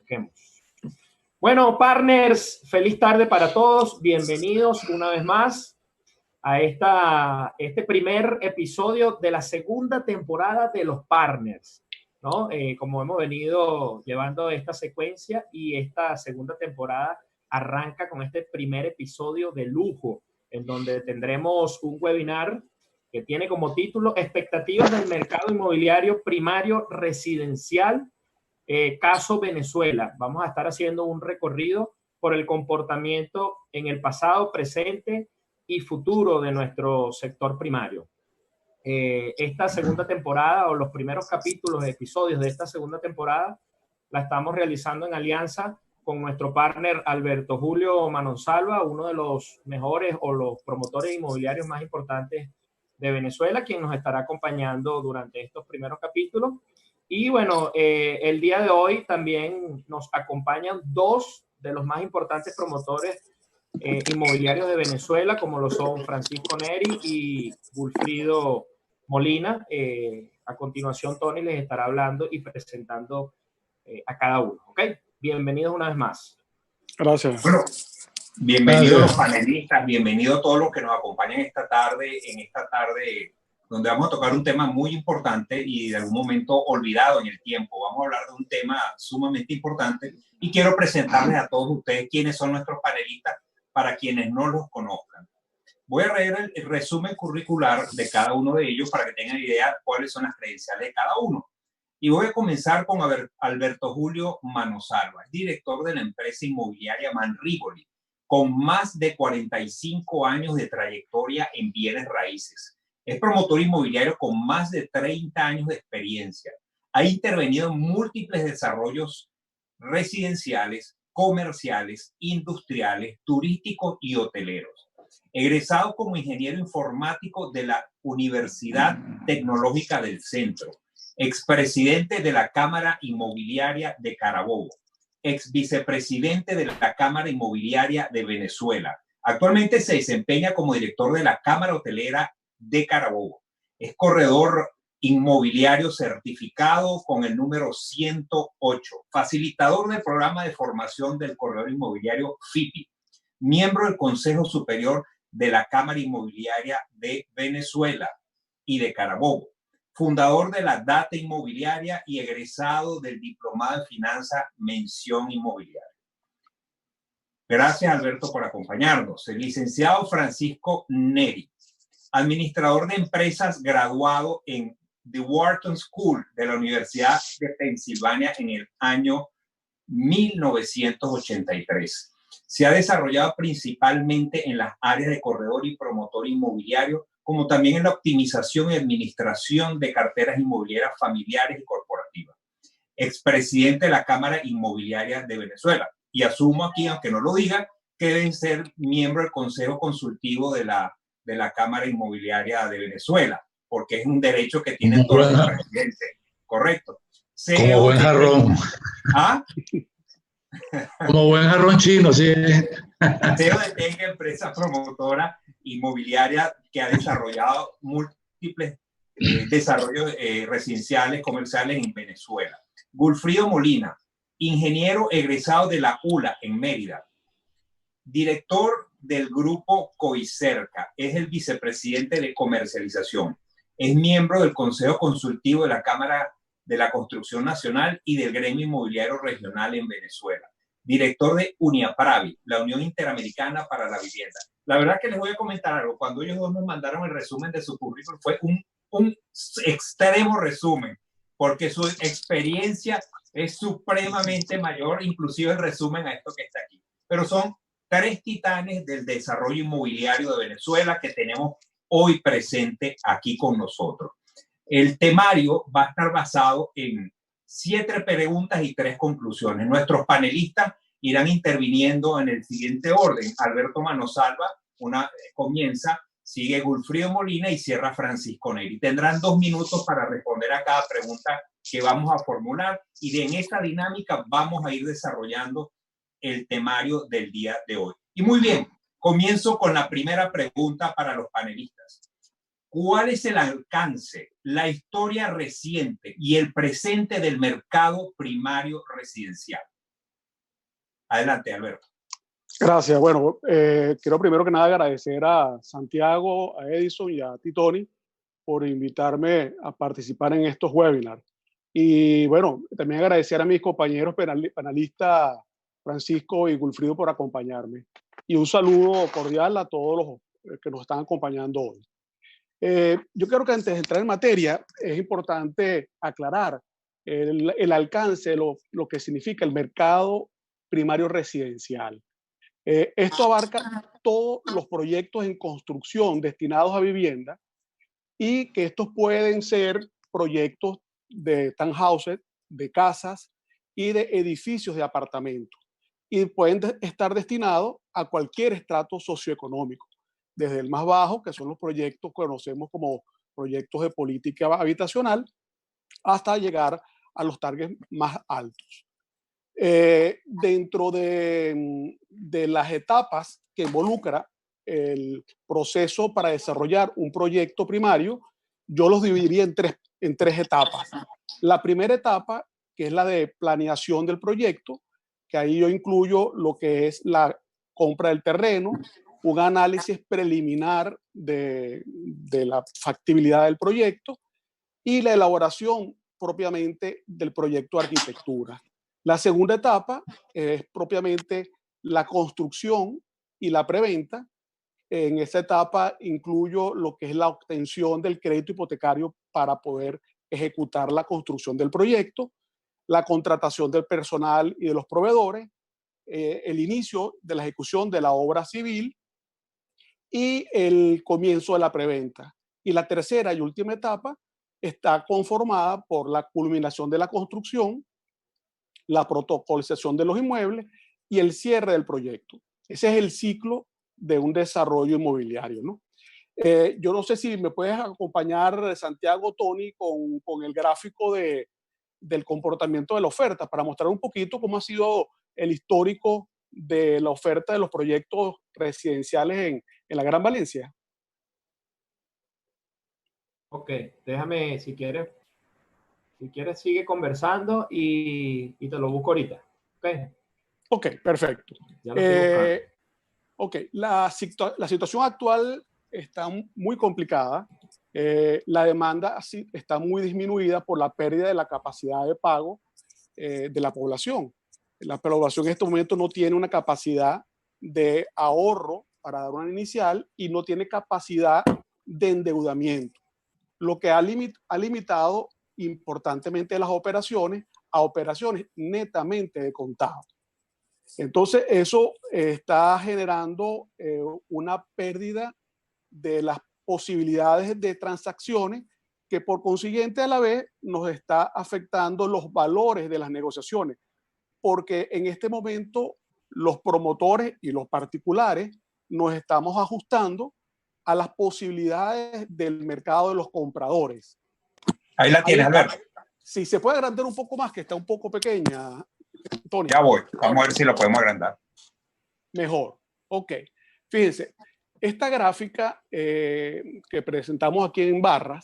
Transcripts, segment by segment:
Arranquemos. Bueno, partners, feliz tarde para todos. Bienvenidos una vez más a este primer episodio de la segunda temporada de los partners, ¿no? Como hemos venido llevando esta secuencia, y esta segunda temporada arranca con este primer episodio de lujo, en donde tendremos un webinar que tiene como título Expectativas del mercado inmobiliario primario residencial, caso Venezuela. Vamos a estar haciendo un recorrido por el comportamiento en el pasado, presente y futuro de nuestro sector primario. Esta segunda temporada, o los primeros capítulos, episodios de esta segunda temporada, la estamos realizando en alianza con nuestro partner Alberto Julio Manonsalva, uno de los mejores o los promotores inmobiliarios más importantes de Venezuela, quien nos estará acompañando durante estos primeros capítulos. Y bueno, el día de hoy también nos acompañan dos de los más importantes promotores inmobiliarios de Venezuela, como lo son Francisco Neri y Wilfrido Molina. A continuación, Tony les estará hablando y presentando a cada uno. ¿Ok? Bienvenidos una vez más. Gracias. Bueno, bienvenidos los panelistas, bienvenidos a todos los que nos acompañan esta tarde, donde vamos a tocar un tema muy importante y de algún momento olvidado en el tiempo. Vamos a hablar de un tema sumamente importante y quiero presentarles a todos ustedes quiénes son nuestros panelistas para quienes no los conozcan. Voy a leer el resumen curricular de cada uno de ellos para que tengan idea cuáles son las credenciales de cada uno. Y voy a comenzar con Alberto Julio Manonsalva, director de la empresa inmobiliaria Manrívoli, con más de 45 años de trayectoria en bienes raíces. Es promotor inmobiliario con más de 30 años de experiencia. Ha intervenido en múltiples desarrollos residenciales, comerciales, industriales, turísticos y hoteleros. Egresado como ingeniero informático de la Universidad Tecnológica del Centro. Expresidente de la Cámara Inmobiliaria de Carabobo. Ex vicepresidente de la Cámara Inmobiliaria de Venezuela. Actualmente se desempeña como director de la Cámara Hotelera de Carabobo. Es corredor inmobiliario certificado con el número 108. Facilitador del programa de formación del corredor inmobiliario FIPI. Miembro del Consejo Superior de la Cámara Inmobiliaria de Venezuela y de Carabobo. Fundador de la Data Inmobiliaria y egresado del Diplomado de Finanzas Mención Inmobiliaria. Gracias, Alberto, por acompañarnos. El licenciado Francisco Neri, administrador de empresas, graduado en The Wharton School de la Universidad de Pensilvania en el año 1983. Se ha desarrollado principalmente en las áreas de corredor y promotor inmobiliario, como también en la optimización y administración de carteras inmobiliarias familiares y corporativas. Expresidente de la Cámara Inmobiliaria de Venezuela. Y asumo aquí, aunque no lo diga, que deben ser miembro del Consejo Consultivo de la Cámara Inmobiliaria de Venezuela, porque es un derecho que tienen todos los presidentes. Correcto. Como buen jarrón. ¿Ah? Como buen jarrón chino, sí. CEO de Tenga, empresa promotora inmobiliaria que ha desarrollado múltiples desarrollos residenciales, comerciales en Venezuela. Wilfrido Molina, ingeniero egresado de la ULA en Mérida. Director del grupo Coicerca, es el vicepresidente de comercialización. Es miembro del Consejo Consultivo de la Cámara de la Construcción Nacional y del Gremio Inmobiliario Regional en Venezuela. Director de UNIAPRAVI, la Unión Interamericana para la Vivienda. La verdad que les voy a comentar algo. Cuando ellos dos nos mandaron el resumen de su currículum, fue un extremo resumen, porque su experiencia es supremamente mayor, inclusive el resumen a esto que está aquí. Pero son tres titanes del desarrollo inmobiliario de Venezuela que tenemos hoy presente aquí con nosotros. El temario va a estar basado en 7 preguntas y 3 conclusiones. Nuestros panelistas irán interviniendo en el siguiente orden. Alberto Manonsalva comienza, sigue Wilfrido Molina y cierra Francisco Neri. Tendrán 2 minutos para responder a cada pregunta que vamos a formular, y en esta dinámica vamos a ir desarrollando el temario del día de hoy. Y muy bien, comienzo con la primera pregunta para los panelistas. ¿Cuál es el alcance, la historia reciente y el presente del mercado primario residencial? Adelante, Alberto. Gracias. Bueno, quiero primero que nada agradecer a Santiago, a Edison y a Titoni por invitarme a participar en estos webinars. Y bueno, también agradecer a mis compañeros panelistas Francisco y Gulfrido por acompañarme. Y un saludo cordial a todos los que nos están acompañando hoy. Yo creo que antes de entrar en materia es importante aclarar el alcance, lo que significa el mercado primario residencial. Esto abarca todos los proyectos en construcción destinados a vivienda y que estos pueden ser proyectos de townhouses, de casas y de edificios de apartamentos. Y pueden estar destinados a cualquier estrato socioeconómico, desde el más bajo, que son los proyectos que conocemos como proyectos de política habitacional, hasta llegar a los targets más altos. Dentro de las etapas que involucra el proceso para desarrollar un proyecto primario, yo los dividiría en tres etapas. La primera etapa, que es la de planeación del proyecto, que ahí yo incluyo lo que es la compra del terreno, un análisis preliminar de la factibilidad del proyecto y la elaboración propiamente del proyecto de arquitectura. La segunda etapa es propiamente la construcción y la preventa. En esta etapa incluyo lo que es la obtención del crédito hipotecario para poder ejecutar la construcción del proyecto, la contratación del personal y de los proveedores, el inicio de la ejecución de la obra civil y el comienzo de la preventa. Y la tercera y última etapa está conformada por la culminación de la construcción, la protocolización de los inmuebles y el cierre del proyecto. Ese es el ciclo de un desarrollo inmobiliario, ¿no? Yo no sé si me puedes acompañar, Santiago, Tony, con el gráfico del comportamiento de la oferta para mostrar un poquito cómo ha sido el histórico de la oferta de los proyectos residenciales en la Gran Valencia. Ok, déjame, si quieres sigue conversando y te lo busco ahorita. Ok, perfecto. Ya lo estoy buscando. Ok, la situación actual está muy complicada. La demanda está muy disminuida por la pérdida de la capacidad de pago de la población. La población en este momento no tiene una capacidad de ahorro para dar una inicial y no tiene capacidad de endeudamiento, lo que ha limitado importantemente las operaciones a operaciones netamente de contado. Entonces, eso está generando una pérdida de las posibilidades de transacciones que por consiguiente a la vez nos está afectando los valores de las negociaciones, porque en este momento los promotores y los particulares nos estamos ajustando a las posibilidades del mercado de los compradores. Ahí la tienes, Alberto. Si se puede agrandar un poco más, que está un poco pequeña, Tony. Ya voy. Vamos a ver si lo podemos agrandar. Mejor. Ok. Fíjense, esta gráfica que presentamos aquí en barras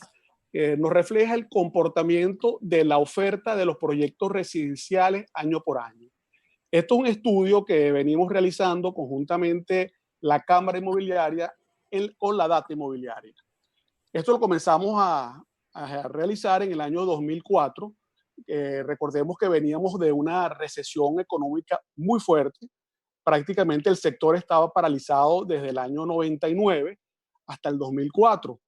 nos refleja el comportamiento de la oferta de los proyectos residenciales año por año. Esto es un estudio que venimos realizando conjuntamente la Cámara Inmobiliaria con la Data Inmobiliaria. Esto lo comenzamos a realizar en el año 2004. Recordemos que veníamos de una recesión económica muy fuerte. Prácticamente el sector estaba paralizado desde el año 99 hasta el 2004.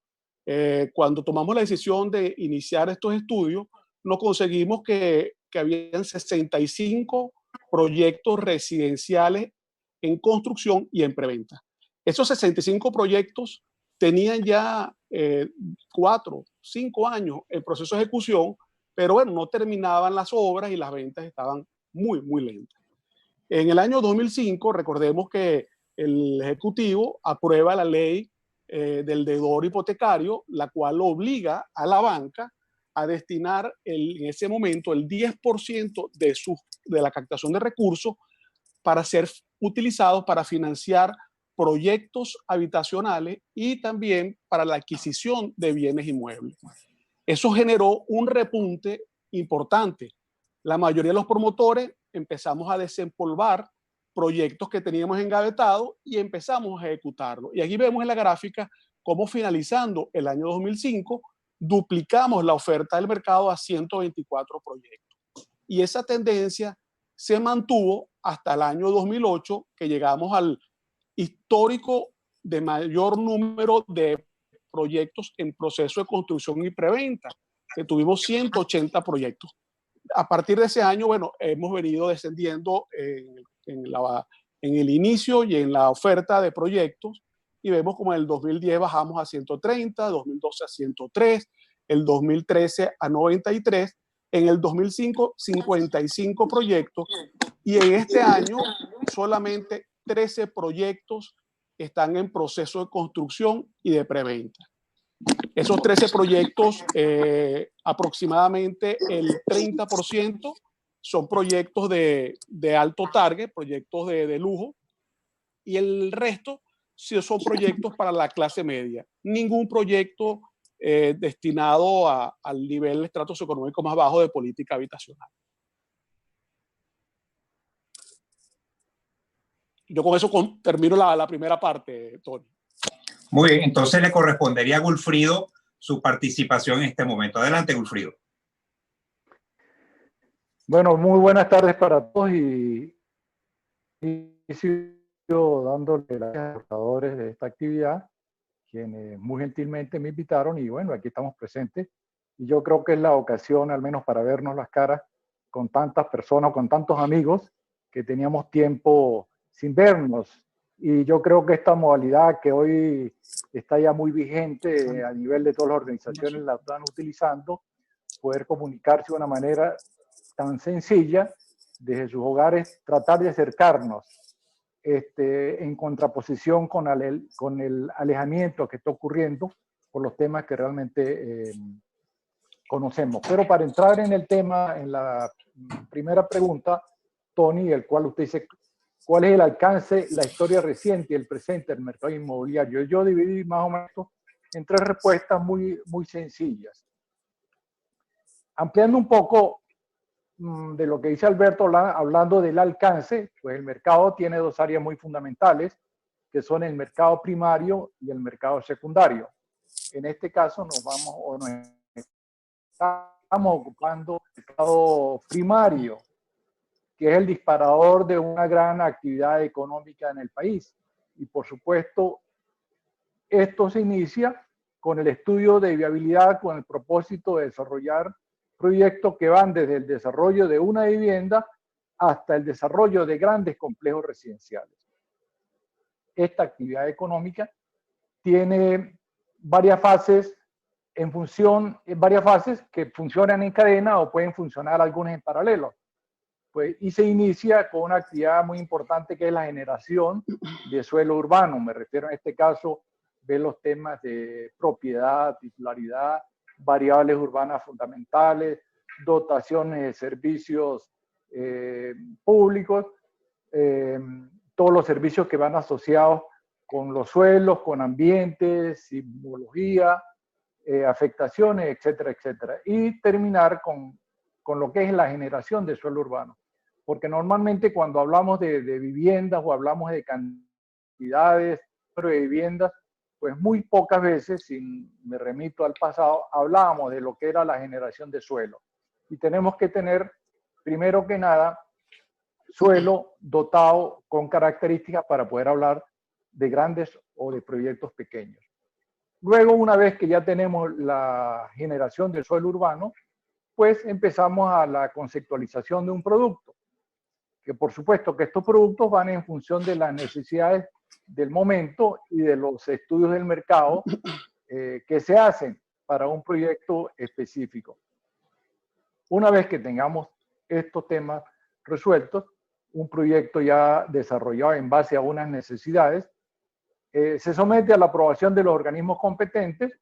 Cuando tomamos la decisión de iniciar estos estudios, nos conseguimos que habían 65 proyectos residenciales en construcción y en preventa. Esos 65 proyectos tenían ya 4, 5 años en proceso de ejecución, pero bueno, no terminaban las obras y las ventas estaban muy, muy lentas. En el año 2005, recordemos que el Ejecutivo aprueba la ley del deudor hipotecario, la cual obliga a la banca a destinar en ese momento el 10% de la captación de recursos para ser utilizados para financiar proyectos habitacionales y también para la adquisición de bienes inmuebles. Eso generó un repunte importante. La mayoría de los promotores empezamos a desempolvar proyectos que teníamos engavetados y empezamos a ejecutarlo. Y aquí vemos en la gráfica cómo finalizando el año 2005 duplicamos la oferta del mercado a 124 proyectos. Y esa tendencia se mantuvo hasta el año 2008, que llegamos al histórico de mayor número de proyectos en proceso de construcción y preventa, que tuvimos 180 proyectos. A partir de ese año, bueno, hemos venido descendiendo en el inicio y en la oferta de proyectos, y vemos como en el 2010 bajamos a 130, 2012 a 103, el 2013 a 93, en el 2005 55 proyectos, y en este año solamente 13 proyectos están en proceso de construcción y de preventa. Esos 13 proyectos, aproximadamente el 30% son proyectos de alto target, proyectos de lujo, y el resto sí son proyectos para la clase media. Ningún proyecto destinado al nivel de estrato socioeconómico más bajo de política habitacional. Yo con eso termino la primera parte, Tony. Muy bien, entonces le correspondería a Gulfrido su participación en este momento. Adelante, Gulfrido. Bueno, muy buenas tardes para todos y sigo dándole las gracias a los organizadores de esta actividad, quienes muy gentilmente me invitaron y bueno, aquí estamos presentes. Y yo creo que es la ocasión, al menos para vernos las caras con tantas personas, con tantos amigos que teníamos tiempo sin vernos. Y yo creo que esta modalidad que hoy está ya muy vigente a nivel de todas las organizaciones la están utilizando, poder comunicarse de una manera tan sencilla desde sus hogares, tratar de acercarnos en contraposición con el alejamiento que está ocurriendo por los temas que realmente conocemos. Pero para entrar en el tema, en la primera pregunta, Tony, el cual usted dice, ¿cuál es el alcance, la historia reciente y el presente del mercado inmobiliario? Yo dividí más o menos en tres respuestas muy sencillas. Ampliando un poco de lo que dice Alberto, hablando del alcance, pues el mercado tiene dos áreas muy fundamentales, que son el mercado primario y el mercado secundario. En este caso nos estamos ocupando el mercado primario, que es el disparador de una gran actividad económica en el país. Y por supuesto, esto se inicia con el estudio de viabilidad, con el propósito de desarrollar proyectos que van desde el desarrollo de una vivienda hasta el desarrollo de grandes complejos residenciales. Esta actividad económica tiene varias fases varias fases que funcionan en cadena o pueden funcionar algunas en paralelo. Pues, y se inicia con una actividad muy importante que es la generación de suelo urbano. Me refiero en este caso a los temas de propiedad, titularidad, variables urbanas fundamentales, dotaciones de servicios públicos, todos los servicios que van asociados con los suelos, con ambientes, sismología, afectaciones, etcétera, etcétera. Y terminar con lo que es la generación de suelo urbano. Porque normalmente cuando hablamos de viviendas o hablamos de cantidades de viviendas, pues muy pocas veces, si me remito al pasado, hablábamos de lo que era la generación de suelo. Y tenemos que tener, primero que nada, suelo dotado con características para poder hablar de grandes o de proyectos pequeños. Luego, una vez que ya tenemos la generación del suelo urbano, pues empezamos a la conceptualización de un producto. Que por supuesto que estos productos van en función de las necesidades del momento y de los estudios del mercado que se hacen para un proyecto específico. Una vez que tengamos estos temas resueltos, un proyecto ya desarrollado en base a unas necesidades, se somete a la aprobación de los organismos competentes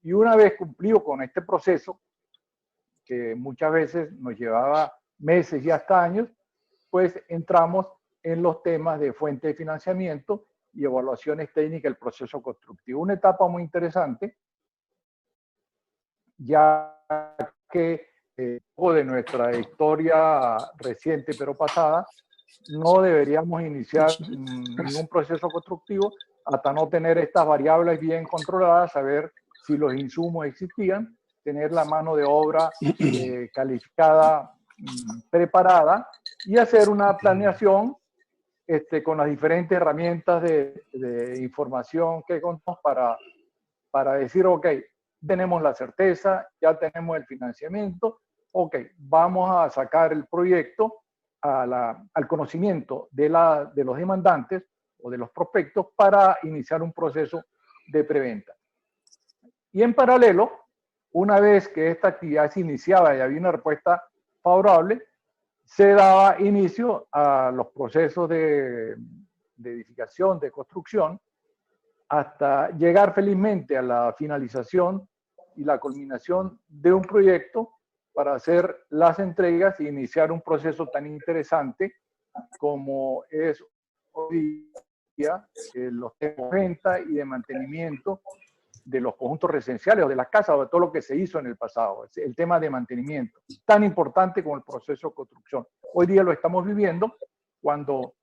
y una vez cumplido con este proceso, que muchas veces nos llevaba meses y hasta años, pues entramos en los temas de fuente de financiamiento y evaluaciones técnicas del proceso constructivo. Una etapa muy interesante, ya que de nuestra historia reciente pero pasada, no deberíamos iniciar ningún proceso constructivo hasta no tener estas variables bien controladas, saber si los insumos existían, tener la mano de obra calificada, preparada, y hacer una planeación con las diferentes herramientas de información que contamos para decir, ok, tenemos la certeza, ya tenemos el financiamiento, ok, vamos a sacar el proyecto al conocimiento de los demandantes o de los prospectos para iniciar un proceso de preventa. Y en paralelo, una vez que esta actividad se iniciaba y había una respuesta favorable, se daba inicio a los procesos de edificación, de construcción, hasta llegar felizmente a la finalización y la culminación de un proyecto para hacer las entregas e iniciar un proceso tan interesante como es hoy día los temas de venta y de mantenimiento de los conjuntos residenciales o de las casas o de todo lo que se hizo en el pasado. El tema de mantenimiento, tan importante como el proceso de construcción. Hoy día lo estamos viviendo cuando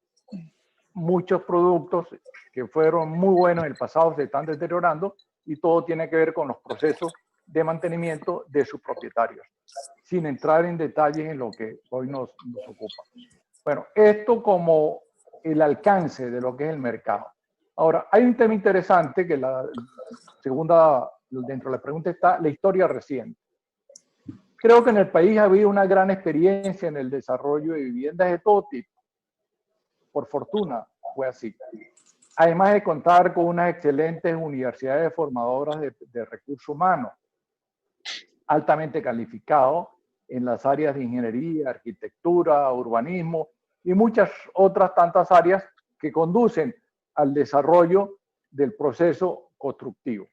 muchos productos que fueron muy buenos en el pasado se están deteriorando y todo tiene que ver con los procesos de mantenimiento de sus propietarios, sin entrar en detalles en lo que hoy nos ocupa. Bueno, esto como el alcance de lo que es el mercado. Ahora, hay un tema interesante que la segunda, dentro de la pregunta está la historia reciente. Creo que en el país ha habido una gran experiencia en el desarrollo de viviendas de todo tipo. Por fortuna fue así. Además de contar con unas excelentes universidades formadoras de recursos humanos, altamente calificados en las áreas de ingeniería, arquitectura, urbanismo y muchas otras tantas áreas que conducen al desarrollo del proceso constructivo.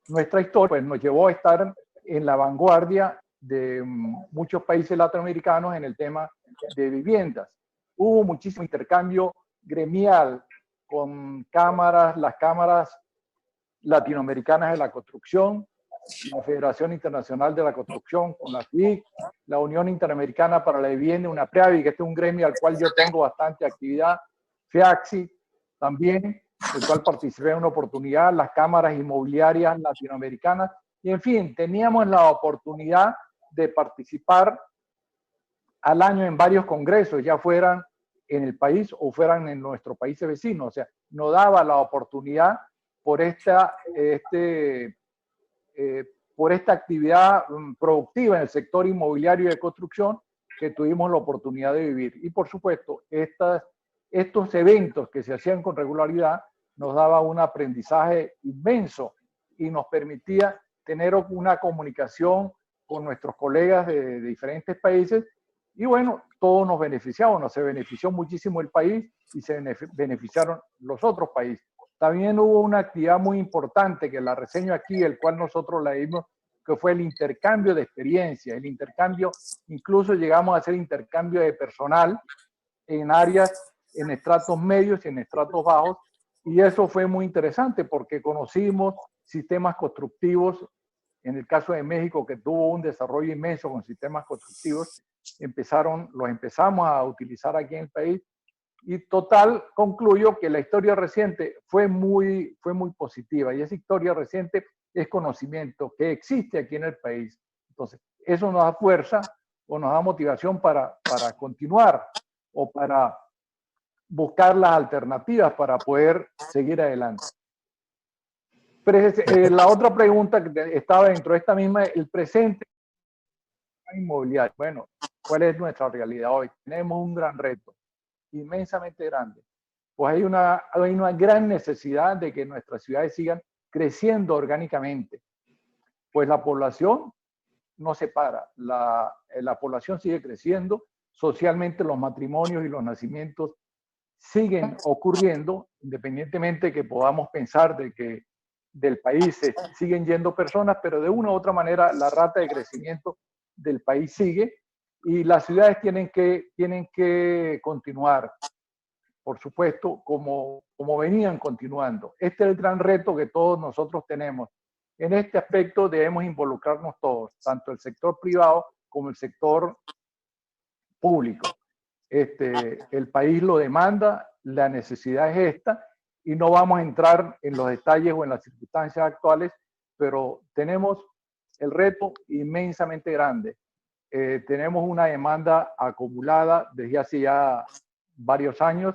Nuestra historia pues, nos llevó a estar en la vanguardia de muchos países latinoamericanos en el tema de viviendas. Hubo muchísimo intercambio gremial con cámaras, las cámaras latinoamericanas de la construcción, la Federación Internacional de la Construcción, con la FIC, la Unión Interamericana para la Vivienda, una PREAVI, que este es un gremio al cual yo tengo bastante actividad, FEAXI también, del cual participé en una oportunidad, las cámaras inmobiliarias latinoamericanas, y en fin, teníamos la oportunidad de participar al año en varios congresos, ya fueran en el país o fueran en nuestros países vecinos, o sea, nos daba la oportunidad por esta actividad productiva en el sector inmobiliario y de construcción que tuvimos la oportunidad de vivir. Y por supuesto, estos eventos que se hacían con regularidad nos daba un aprendizaje inmenso y nos permitía tener una comunicación con nuestros colegas de diferentes países y bueno, todos nos beneficiamos, se benefició muchísimo el país y se beneficiaron los otros países. También hubo una actividad muy importante que la reseño aquí, el cual nosotros la vimos, que fue el intercambio de experiencia, el intercambio, incluso llegamos a hacer intercambio de personal en áreas, en estratos medios y en estratos bajos, y eso fue muy interesante porque conocimos sistemas constructivos, en el caso de México, que tuvo un desarrollo inmenso con sistemas constructivos, los empezamos a utilizar aquí en el país, y total, concluyo que la historia reciente fue muy positiva, y esa historia reciente es conocimiento que existe aquí en el país. Entonces, eso nos da fuerza o nos da motivación para continuar o para buscar las alternativas para poder seguir adelante. La otra pregunta que estaba dentro de esta misma, el presente inmobiliario. Bueno, ¿cuál es nuestra realidad hoy? Tenemos un gran reto, inmensamente grande. Pues hay una gran necesidad de que nuestras ciudades sigan creciendo orgánicamente. Pues la población no se para, la población sigue creciendo, socialmente los matrimonios y los nacimientos siguen ocurriendo, independientemente que podamos pensar de que del país se siguen yendo personas, pero de una u otra manera la rata de crecimiento del país sigue y las ciudades tienen que continuar, por supuesto, como venían continuando. Este es el gran reto que todos nosotros tenemos. En este aspecto debemos involucrarnos todos, tanto el sector privado como el sector público. El país lo demanda, la necesidad es esta, y no vamos a entrar en los detalles o en las circunstancias actuales, pero tenemos el reto inmensamente grande. Tenemos una demanda acumulada desde hace ya varios años.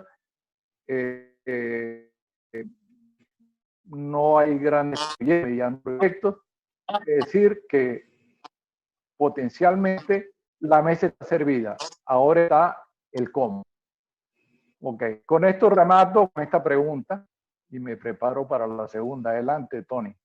No hay grandes proyectos. Es decir, que potencialmente la mesa está servida. Ahora está el cómo. Ok, con esto remato con esta pregunta y me preparo para la segunda. Adelante, Tony.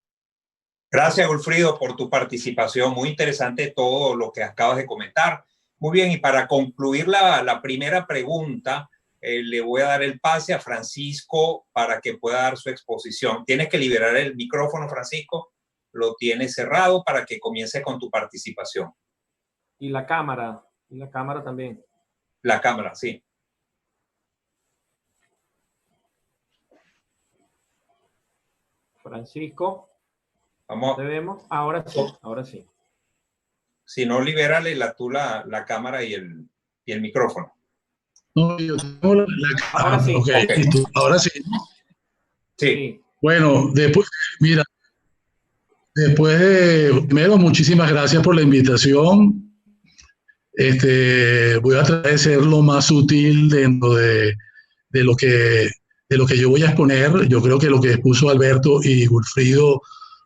Gracias, Wilfrido, por tu participación. Muy interesante todo lo que acabas de comentar. Muy bien, y para concluir la primera pregunta, le voy a dar el pase a Francisco para que pueda dar su exposición. Tienes que liberar el micrófono, Francisco. Lo tienes cerrado para que comience con tu participación. Y la cámara también. La cámara, sí. Francisco, Vamos. ¿te vemos? Ahora sí, ahora sí. Si no, libérale la cámara y el micrófono. No, yo tengo Ahora sí. Okay, Okay. listo. Ahora sí. Sí. Bueno, después, mira, primero, muchísimas gracias por la invitación. Voy a tratar de ser lo más sutil dentro de lo que yo voy a exponer. Yo creo que lo que expuso Alberto y Wilfrido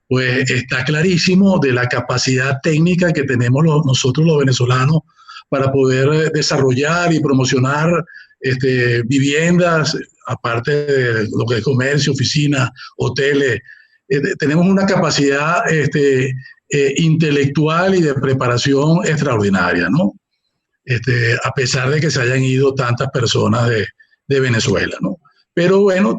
pues está clarísimo de la capacidad técnica que tenemos nosotros los venezolanos para poder desarrollar y promocionar viviendas, aparte de lo que es comercio, oficinas, hoteles. Tenemos una capacidad intelectual y de preparación extraordinaria, ¿no? A pesar de que se hayan ido tantas personas de Venezuela, ¿no? Pero bueno,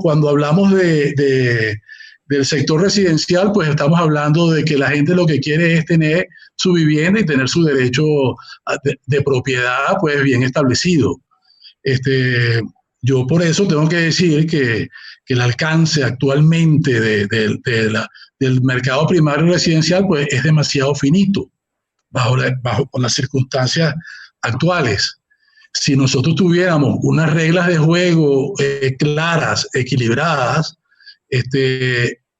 cuando hablamos del sector residencial, pues estamos hablando de que la gente lo que quiere es tener su vivienda y tener su derecho de propiedad pues bien establecido. Yo por eso tengo que decir que el alcance actualmente del mercado primario residencial pues es demasiado finito bajo las circunstancias actuales. Si nosotros tuviéramos unas reglas de juego claras, equilibradas,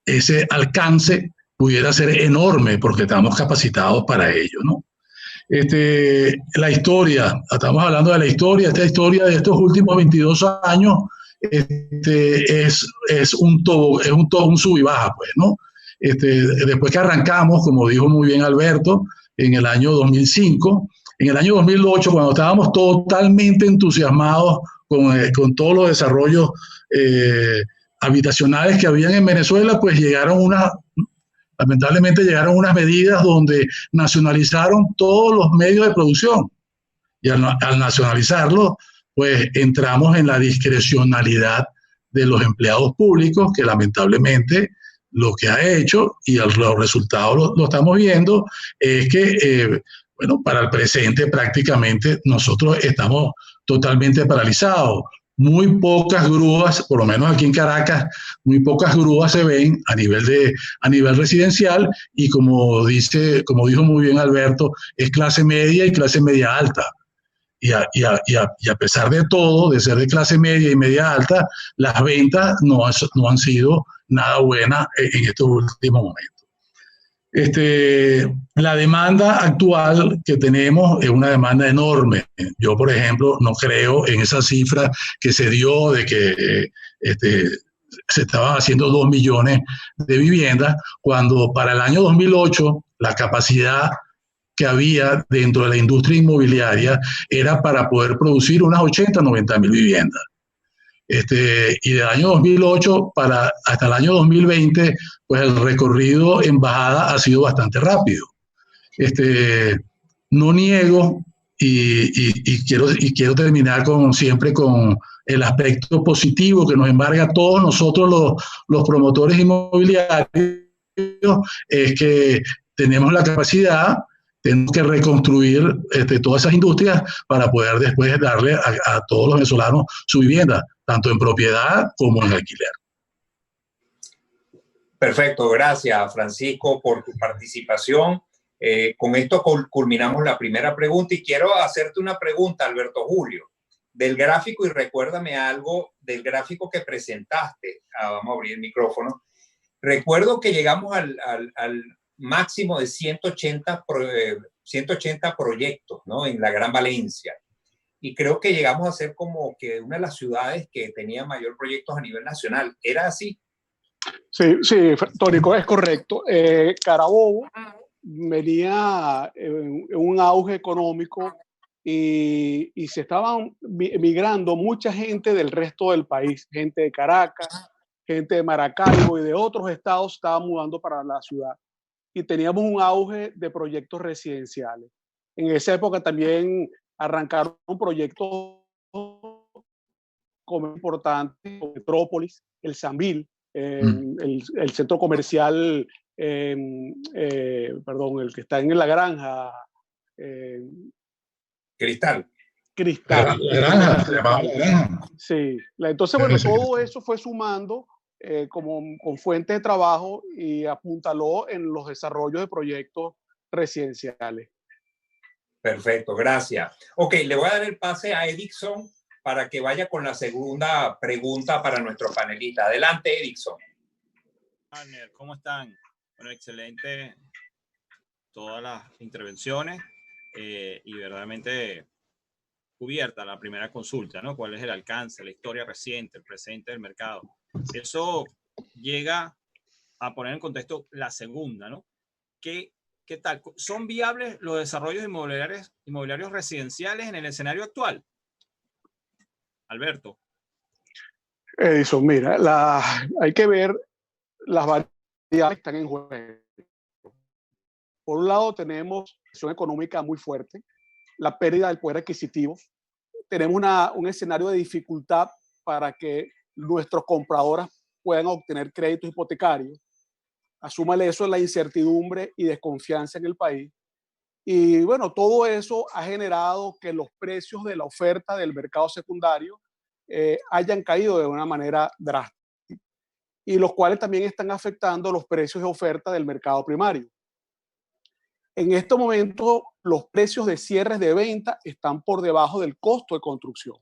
ese alcance pudiera ser enorme porque estamos capacitados para ello, ¿no? La historia, estamos hablando de la historia, esta historia de estos últimos 22 años es un sub y baja, pues, ¿no? Después que arrancamos, como dijo muy bien Alberto, en el año 2005, en el año 2008, cuando estábamos totalmente entusiasmados con todos los desarrollos habitacionales que habían en Venezuela, pues lamentablemente llegaron unas medidas donde nacionalizaron todos los medios de producción. Y al nacionalizarlos, pues entramos en la discrecionalidad de los empleados públicos, que lamentablemente lo que ha hecho, y los resultados lo estamos viendo, es que, para el presente prácticamente nosotros estamos totalmente paralizados. Muy pocas grúas, por lo menos aquí en Caracas, muy pocas grúas se ven a nivel residencial, y como dijo muy bien Alberto, es clase media y clase media alta. Y a pesar de todo, de ser de clase media y media alta, las ventas no han sido nada buenas en estos últimos momentos. La demanda actual que tenemos es una demanda enorme. Yo, por ejemplo, no creo en esa cifra que se dio de que se estaban haciendo 2 millones de viviendas, cuando para el año 2008 la capacidad que había dentro de la industria inmobiliaria era para poder producir unas 80, 90 mil viviendas. Y del año 2008 hasta el año 2020, pues el recorrido en bajada ha sido bastante rápido. No niego, y quiero terminar siempre con el aspecto positivo que nos embarga a todos nosotros los promotores inmobiliarios, es que tenemos la capacidad, tenemos que reconstruir todas esas industrias para poder después darle a todos los venezolanos su vivienda, tanto en propiedad como en alquiler. Perfecto, gracias Francisco por tu participación. Con esto culminamos la primera pregunta y quiero hacerte una pregunta, Alberto Julio, del gráfico, y recuérdame algo del gráfico que presentaste. Vamos a abrir el micrófono. Recuerdo que llegamos al máximo de 180 proyectos, ¿no? En la Gran Valencia. Y creo que llegamos a ser como que una de las ciudades que tenía mayor proyectos a nivel nacional. ¿Era así? Sí, sí, Tónico, es correcto. Carabobo venía en un auge económico y se estaban migrando mucha gente del resto del país, gente de Caracas, gente de Maracaibo y de otros estados estaba mudando para la ciudad. Y teníamos un auge de proyectos residenciales. En esa época también arrancaron proyectos como importantes, como Metrópolis, el Sambil, el centro comercial, perdón, el que está en la granja. Cristal. Cristal. La granja, se llamaba la granja. Sí, entonces, bueno, todo eso fue sumando como con fuentes de trabajo y apuntaló en los desarrollos de proyectos residenciales. Perfecto, gracias. Ok, le voy a dar el pase a Edison para que vaya con la segunda pregunta para nuestro panelista. Adelante, Edison. Partner, ¿cómo están? Bueno, excelente todas las intervenciones y verdaderamente cubierta la primera consulta, ¿no? ¿Cuál es el alcance, la historia reciente, el presente del mercado? Eso llega a poner en contexto la segunda, ¿no? ¿Qué tal? ¿Son viables los desarrollos inmobiliarios residenciales en el escenario actual? Alberto. Edison, mira, hay que ver las variables que están en juego. Por un lado tenemos una situación económica muy fuerte, la pérdida del poder adquisitivo, tenemos un escenario de dificultad para que nuestros compradores puedan obtener créditos hipotecarios. Asúmale eso, la incertidumbre y desconfianza en el país. Y bueno, todo eso ha generado que los precios de la oferta del mercado secundario hayan caído de una manera drástica, y los cuales también están afectando los precios de oferta del mercado primario. En este momento, los precios de cierres de venta están por debajo del costo de construcción,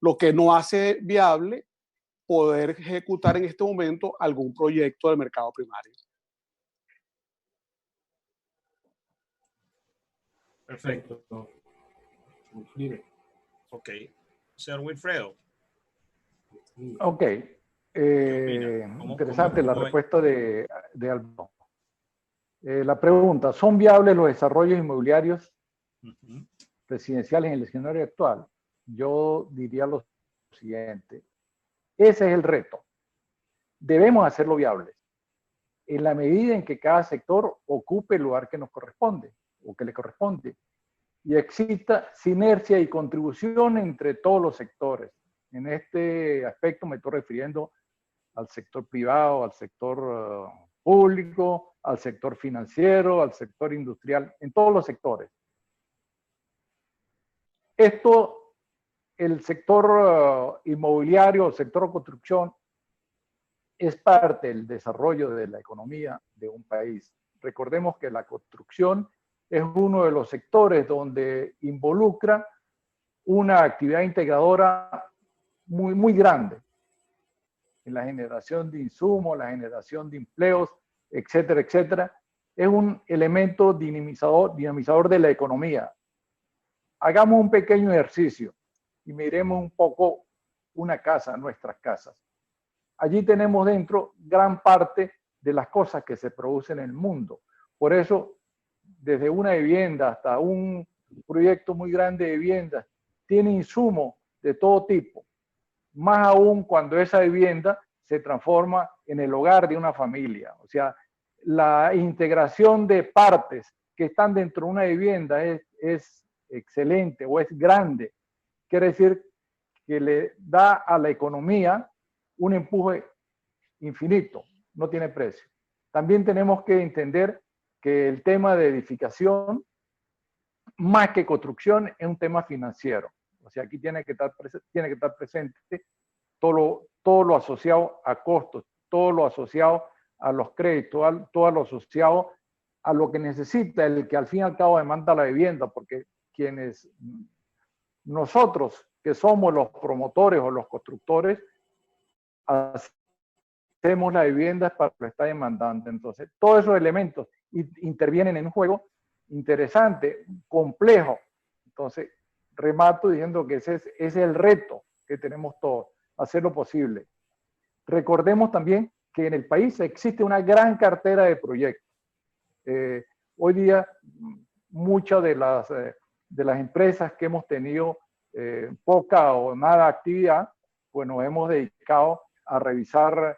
lo que no hace viable poder ejecutar en este momento algún proyecto del mercado primario. Perfecto. Ok. Señor Wilfredo. Ok. Interesante la respuesta de Alberto. La pregunta, ¿son viables los desarrollos inmobiliarios residenciales en el escenario actual? Yo diría lo siguiente. Ese es el reto. Debemos hacerlo viable en la medida en que cada sector ocupe el lugar que nos corresponde o que le corresponde y exista sinergia y contribución entre todos los sectores. En este aspecto me estoy refiriendo al sector privado, al sector público, al sector financiero, al sector industrial, en todos los sectores. Esto, el sector inmobiliario, el sector de construcción, es parte del desarrollo de la economía de un país. Recordemos que la construcción es uno de los sectores donde involucra una actividad integradora muy, muy grande en la generación de insumos, la generación de empleos, etcétera, etcétera. Es un elemento dinamizador de la economía. Hagamos un pequeño ejercicio y miremos un poco una casa, nuestras casas. Allí tenemos dentro gran parte de las cosas que se producen en el mundo. Por eso, desde una vivienda hasta un proyecto muy grande de viviendas, tiene insumos de todo tipo. Más aún cuando esa vivienda se transforma en el hogar de una familia. O sea, la integración de partes que están dentro de una vivienda es excelente o es grande. Quiere decir que le da a la economía un empuje infinito, no tiene precio. También tenemos que entender que el tema de edificación, más que construcción, es un tema financiero. O sea, aquí tiene que estar presente todo lo asociado a costos, todo lo asociado a los créditos, todo lo asociado a lo que necesita el que al fin y al cabo demanda la vivienda, porque quienes nosotros que somos los promotores o los constructores hacemos la vivienda para lo que está demandando. Entonces, todos esos elementos intervienen en un juego interesante, complejo. Entonces, remato diciendo que ese es el reto que tenemos todos, hacer lo posible. Recordemos también que en el país existe una gran cartera de proyectos. Hoy día, muchas de las empresas que hemos tenido poca o nada actividad, pues nos hemos dedicado a revisar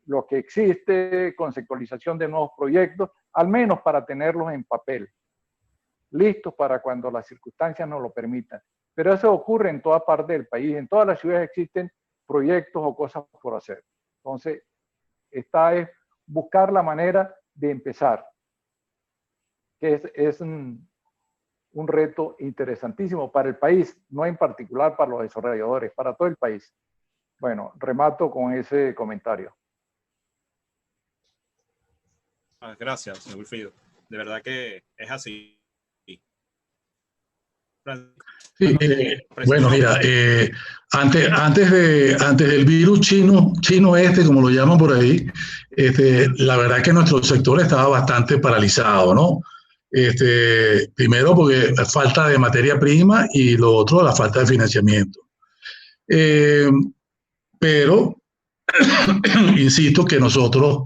lo que existe, conceptualización de nuevos proyectos, al menos para tenerlos en papel, listos para cuando las circunstancias nos lo permitan. Pero eso ocurre en toda parte del país, en todas las ciudades existen proyectos o cosas por hacer. Entonces, esta es buscar la manera de empezar, que es un reto interesantísimo para el país, no en particular para los desarrolladores, para todo el país. Bueno, remato con ese comentario. Gracias, señor Wilfrido. De verdad que es así. Sí, bueno, mira, antes del virus chino este, como lo llaman por ahí, la verdad que nuestro sector estaba bastante paralizado, ¿no? Primero porque falta de materia prima y lo otro, la falta de financiamiento. Pero, insisto que nosotros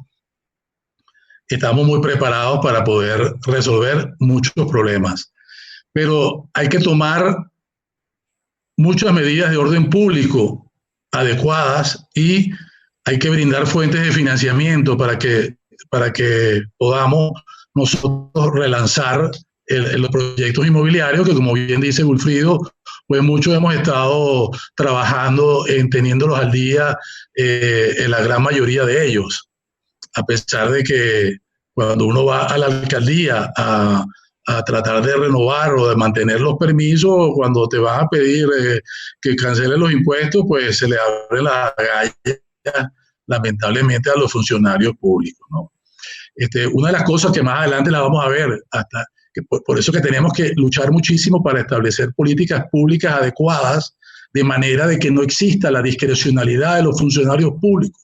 estamos muy preparados para poder resolver muchos problemas. Pero hay que tomar muchas medidas de orden público adecuadas y hay que brindar fuentes de financiamiento para que podamos nosotros relanzar los proyectos inmobiliarios que, como bien dice Wilfrido, pues muchos hemos estado trabajando en teniéndolos al día en la gran mayoría de ellos, a pesar de que cuando uno va a la alcaldía a tratar de renovar o de mantener los permisos, cuando te van a pedir que cancelen los impuestos, pues se le abre la galla, lamentablemente, a los funcionarios públicos, ¿no? Una de las cosas que más adelante la vamos a ver, por eso que tenemos que luchar muchísimo para establecer políticas públicas adecuadas, de manera de que no exista la discrecionalidad de los funcionarios públicos.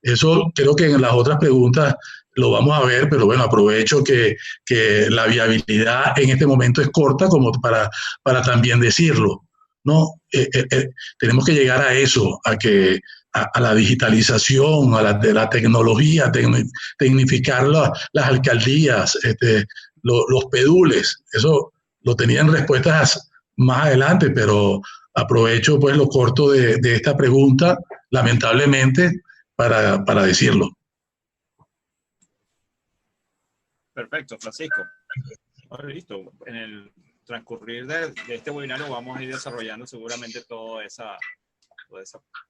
Eso creo que en las otras preguntas lo vamos a ver, pero bueno, aprovecho que la viabilidad en este momento es corta como para también decirlo, ¿no? Tenemos que llegar a eso, a la digitalización, a la tecnología, tecnificar las alcaldías, los pedules. Eso lo tenían respuestas más adelante, pero aprovecho pues lo corto de esta pregunta, lamentablemente, para decirlo. Perfecto, Francisco. Bueno, listo. En el transcurrir de este webinario vamos a ir desarrollando seguramente toda esa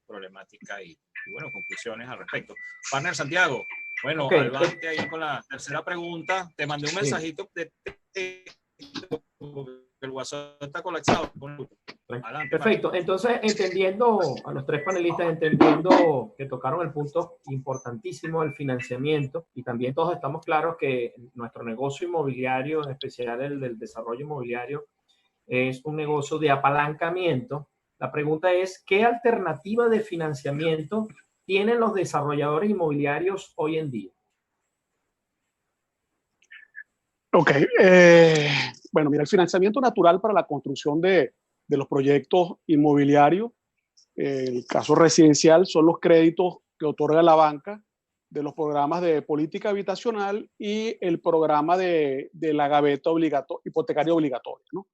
problemática y bueno, conclusiones al respecto. Partner Santiago, bueno, okay, adelante ahí con la tercera pregunta. Te mandé un mensajito de el WhatsApp está colapsado. Adelante, perfecto. Partner. Entonces, entendiendo a los tres panelistas, entendiendo que tocaron el punto importantísimo del financiamiento y también todos estamos claros que nuestro negocio inmobiliario, en especial el del desarrollo inmobiliario, es un negocio de apalancamiento. La pregunta es, ¿qué alternativa de financiamiento tienen los desarrolladores inmobiliarios hoy en día? Ok. Bueno, mira, el financiamiento natural para la construcción de los proyectos inmobiliarios, el caso residencial, son los créditos que otorga la banca de los programas de política habitacional y el programa de la gaveta hipotecaria obligatoria, ¿no?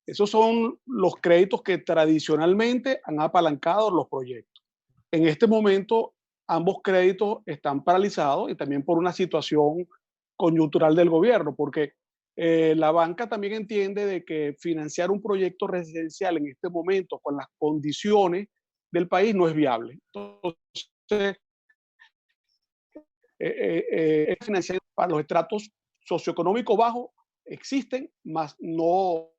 Esos son los créditos que tradicionalmente han apalancado los proyectos. En este momento, ambos créditos están paralizados y también por una situación coyuntural del gobierno, porque la banca también entiende de que financiar un proyecto residencial en este momento con las condiciones del país no es viable. Entonces, financiar para los estratos socioeconómicos bajos existen, mas no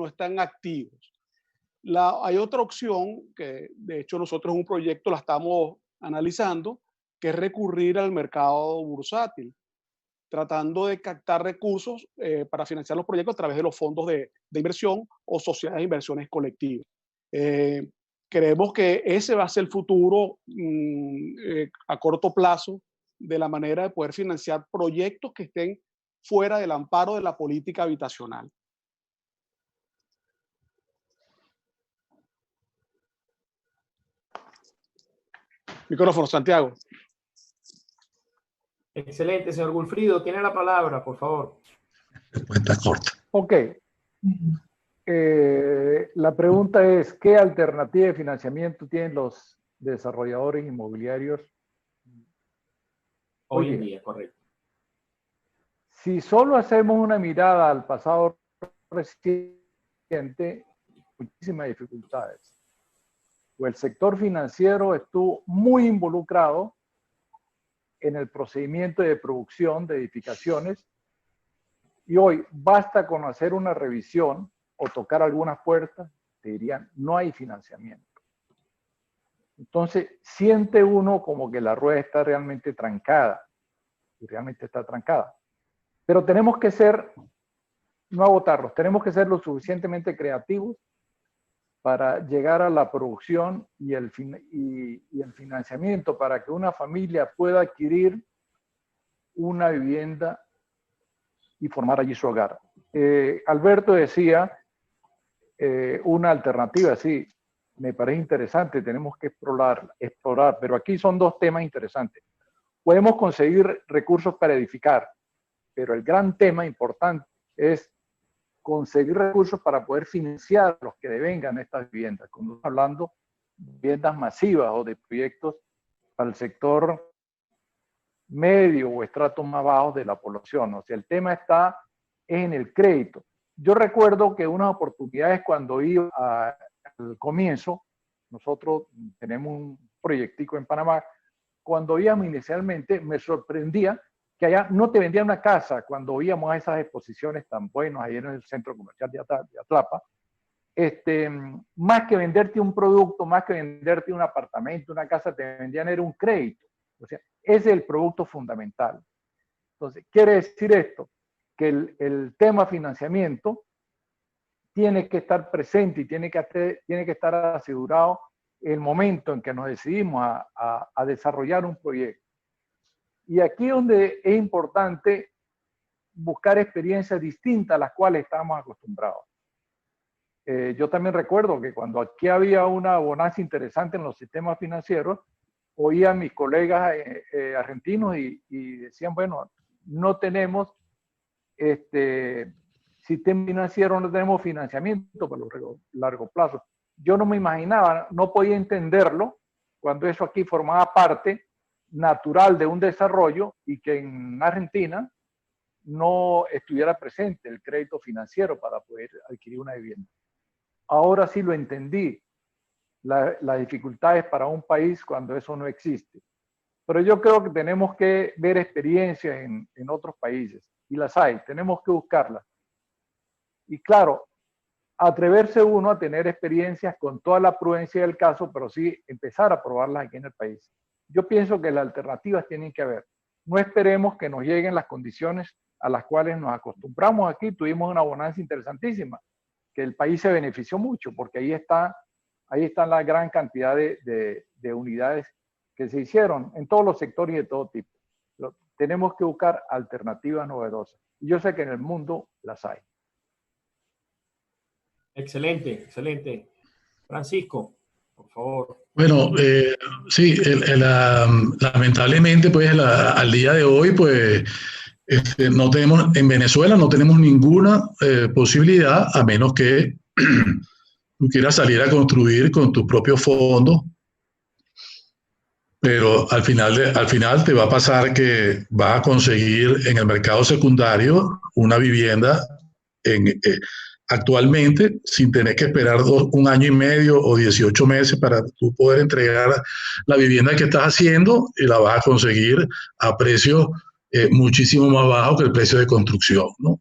están activos. Hay otra opción que de hecho nosotros en un proyecto la estamos analizando, que es recurrir al mercado bursátil. tratando de captar recursos para financiar los proyectos a través de los fondos de inversión o sociedades de inversiones colectivas. Creemos que ese va a ser el futuro a corto plazo de la manera de poder financiar proyectos que estén fuera del amparo de la política habitacional. Micrófono, Santiago. Excelente, señor Gulfrido. Tiene la palabra, por favor. Respuesta corta. Ok. La pregunta es, ¿qué alternativa de financiamiento tienen los desarrolladores inmobiliarios Hoy en día, correcto. Si solo hacemos una mirada al pasado reciente, muchísimas dificultades. El sector financiero estuvo muy involucrado en el procedimiento de producción de edificaciones y hoy basta con hacer una revisión o tocar algunas puertas, te dirían, no hay financiamiento. Entonces, siente uno como que la rueda está realmente trancada, y realmente está trancada. Pero tenemos que ser, no agotarlos, tenemos que ser lo suficientemente creativos para llegar a la producción y el financiamiento para que una familia pueda adquirir una vivienda y formar allí su hogar. Alberto decía una alternativa, sí, me parece interesante, tenemos que explorar, pero aquí son dos temas interesantes. Podemos conseguir recursos para edificar, pero el gran tema importante es conseguir recursos para poder financiar los que devengan estas viviendas. Cuando estamos hablando de viviendas masivas o de proyectos para el sector medio o estratos más bajos de la población. O sea, el tema está en el crédito. Yo recuerdo que unas oportunidades cuando iba al comienzo, nosotros tenemos un proyectico en Panamá, cuando íbamos inicialmente me sorprendía que allá no te vendían una casa cuando íbamos a esas exposiciones tan buenas ahí en el centro comercial de Atlapa. Más que venderte un producto, más que venderte un apartamento, una casa, te vendían era un crédito. O sea, ese es el producto fundamental. Entonces, quiere decir esto, que el tema financiamiento tiene que estar presente y tiene que estar asegurado el momento en que nos decidimos a desarrollar un proyecto. Y aquí es donde es importante buscar experiencias distintas a las cuales estamos acostumbrados. Yo también recuerdo que cuando aquí había una bonanza interesante en los sistemas financieros, oía a mis colegas argentinos y decían, bueno, no tenemos sistema financiero, no tenemos financiamiento para los largo plazo. Yo no me imaginaba, no podía entenderlo cuando eso aquí formaba parte natural de un desarrollo y que en Argentina no estuviera presente el crédito financiero para poder adquirir una vivienda. Ahora sí lo entendí, las dificultades para un país cuando eso no existe. Pero yo creo que tenemos que ver experiencias en otros países, y las hay, tenemos que buscarlas. Y claro, atreverse uno a tener experiencias con toda la prudencia del caso, pero sí empezar a probarlas aquí en el país. Yo pienso que las alternativas tienen que haber. No esperemos que nos lleguen las condiciones a las cuales nos acostumbramos aquí. Tuvimos una bonanza interesantísima, que el país se benefició mucho, porque ahí está la gran cantidad de unidades que se hicieron en todos los sectores y de todo tipo. Pero tenemos que buscar alternativas novedosas. Y yo sé que en el mundo las hay. Excelente, excelente. Francisco, por favor. Bueno, sí, lamentablemente, pues al día de hoy, pues no tenemos, en Venezuela no tenemos ninguna posibilidad, a menos que tú quieras salir a construir con tus propios fondos, pero al final te va a pasar que vas a conseguir en el mercado secundario una vivienda actualmente sin tener que esperar 1 año y medio o 18 meses para tú poder entregar la vivienda que estás haciendo, y la vas a conseguir a precios muchísimo más bajos que el precio de construcción, ¿no?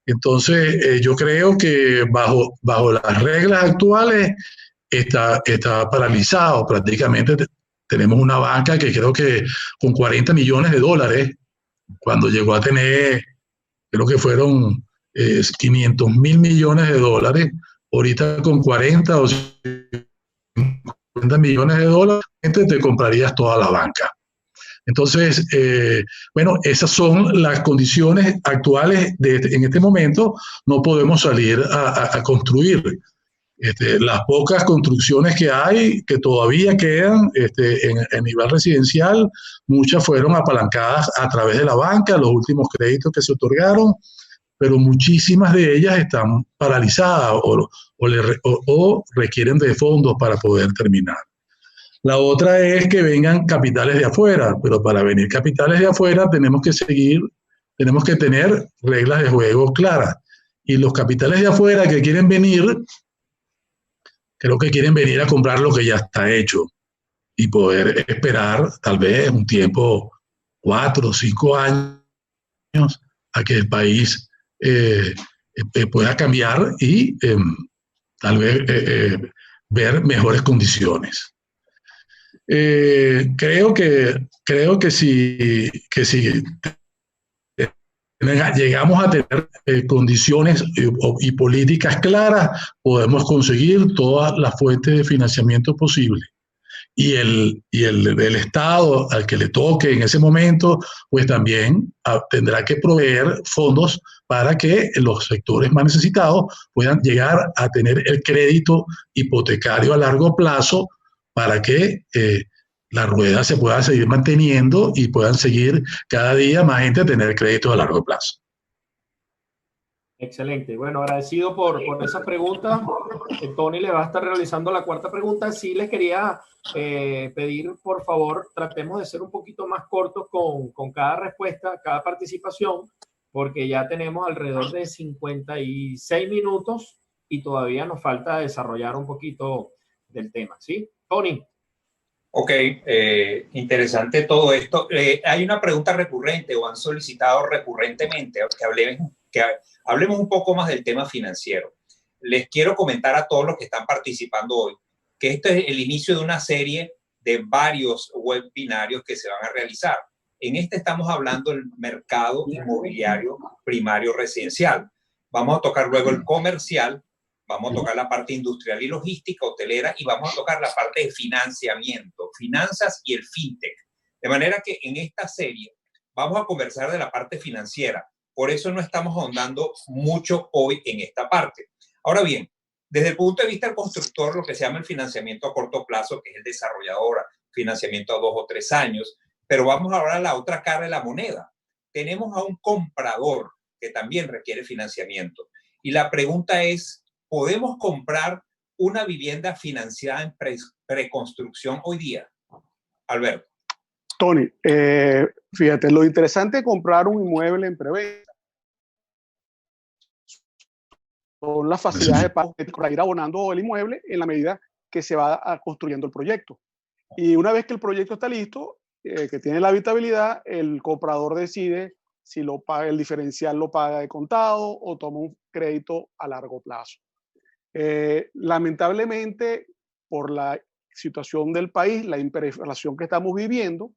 Entonces, yo creo que bajo las reglas actuales está paralizado. Prácticamente tenemos una banca que creo que con $40 millones cuando llegó a tener, creo que fueron 500.000 millones de dólares, ahorita con 40 o 50 millones de dólares, te comprarías toda la banca. Entonces, bueno, esas son las condiciones actuales en este momento. No podemos salir a construir. Las pocas construcciones que hay, que todavía quedan en nivel residencial, muchas fueron apalancadas a través de la banca, los últimos créditos que se otorgaron, pero muchísimas de ellas están paralizadas o requieren de fondos para poder terminar. La otra es que vengan capitales de afuera, pero para venir capitales de afuera tenemos que tener reglas de juego claras. Y los capitales de afuera que quieren venir, creo que quieren venir a comprar lo que ya está hecho y poder esperar tal vez un tiempo, 4 o 5 años, a que el país pueda cambiar y tal vez ver mejores condiciones. Creo que si llegamos a tener condiciones y políticas claras, podemos conseguir todas las fuentes de financiamiento posibles. Y el Estado al que le toque en ese momento, pues también tendrá que proveer fondos para que los sectores más necesitados puedan llegar a tener el crédito hipotecario a largo plazo para que la rueda se pueda seguir manteniendo y puedan seguir cada día más gente a tener crédito a largo plazo. Excelente. Bueno, agradecido por esa pregunta. Tony le va a estar realizando la cuarta pregunta. Sí les quería pedir, por favor, tratemos de ser un poquito más cortos con cada respuesta, cada participación, porque ya tenemos alrededor de 56 minutos y todavía nos falta desarrollar un poquito del tema. ¿Sí? Tony. Ok, interesante todo esto. Hay una pregunta recurrente o han solicitado recurrentemente que hablemos un poco más del tema financiero. Les quiero comentar a todos los que están participando hoy que este es el inicio de una serie de varios webinarios que se van a realizar. En este estamos hablando del mercado inmobiliario primario residencial. Vamos a tocar luego el comercial, vamos a tocar la parte industrial y logística, hotelera, y vamos a tocar la parte de financiamiento, finanzas y el fintech. De manera que en esta serie vamos a conversar de la parte financiera. Por eso no estamos ahondando mucho hoy en esta parte. Ahora bien, desde el punto de vista del constructor, lo que se llama el financiamiento a corto plazo, que es el desarrollador, financiamiento a 2 o 3 años, pero vamos ahora a la otra cara de la moneda. Tenemos a un comprador que también requiere financiamiento. Y la pregunta es, ¿podemos comprar una vivienda financiada en preconstrucción hoy día? Alberto. Tony, fíjate, lo interesante de comprar un inmueble en preventa son las facilidades de pago para ir abonando el inmueble en la medida que se va construyendo el proyecto. Y una vez que el proyecto está listo, que tiene la habitabilidad, el comprador decide si lo paga, el diferencial lo paga de contado o toma un crédito a largo plazo. Lamentablemente, por la situación del país, la hiperinflación que estamos viviendo,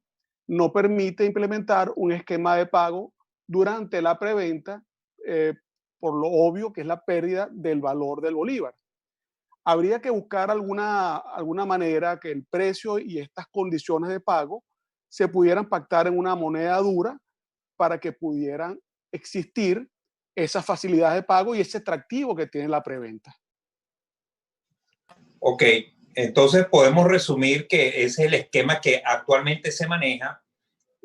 no permite implementar un esquema de pago durante la preventa, por lo obvio que es la pérdida del valor del bolívar. Habría que buscar alguna manera que el precio y estas condiciones de pago se pudieran pactar en una moneda dura para que pudieran existir esas facilidades de pago y ese atractivo que tiene la preventa. Ok, entonces podemos resumir que ese es el esquema que actualmente se maneja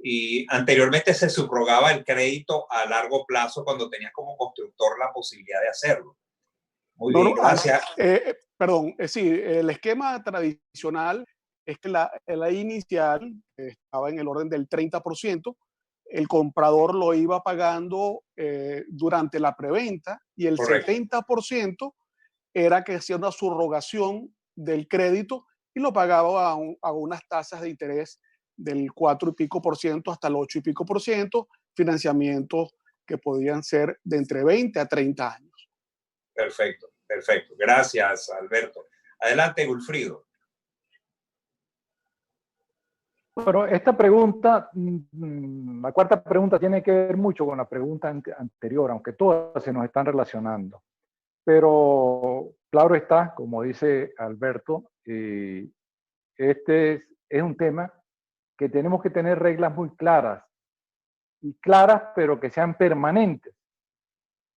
y anteriormente se subrogaba el crédito a largo plazo cuando tenías como constructor la posibilidad de hacerlo. Muy bien, gracias. Sí, el esquema tradicional es que la inicial estaba en el orden del 30%, el comprador lo iba pagando durante la preventa y el Correcto. 70% era que hacía una subrogación del crédito y lo pagaba a unas tasas de interés del 4 y pico por ciento hasta el 8 y pico por ciento, financiamientos que podían ser de entre 20 a 30 años. Perfecto, perfecto. Gracias, Alberto. Adelante, Wilfrido. Bueno, esta pregunta, la cuarta pregunta tiene que ver mucho con la pregunta anterior, aunque todas se nos están relacionando. Pero claro está, como dice Alberto, este es un tema que tenemos que tener reglas muy claras, y claras pero que sean permanentes.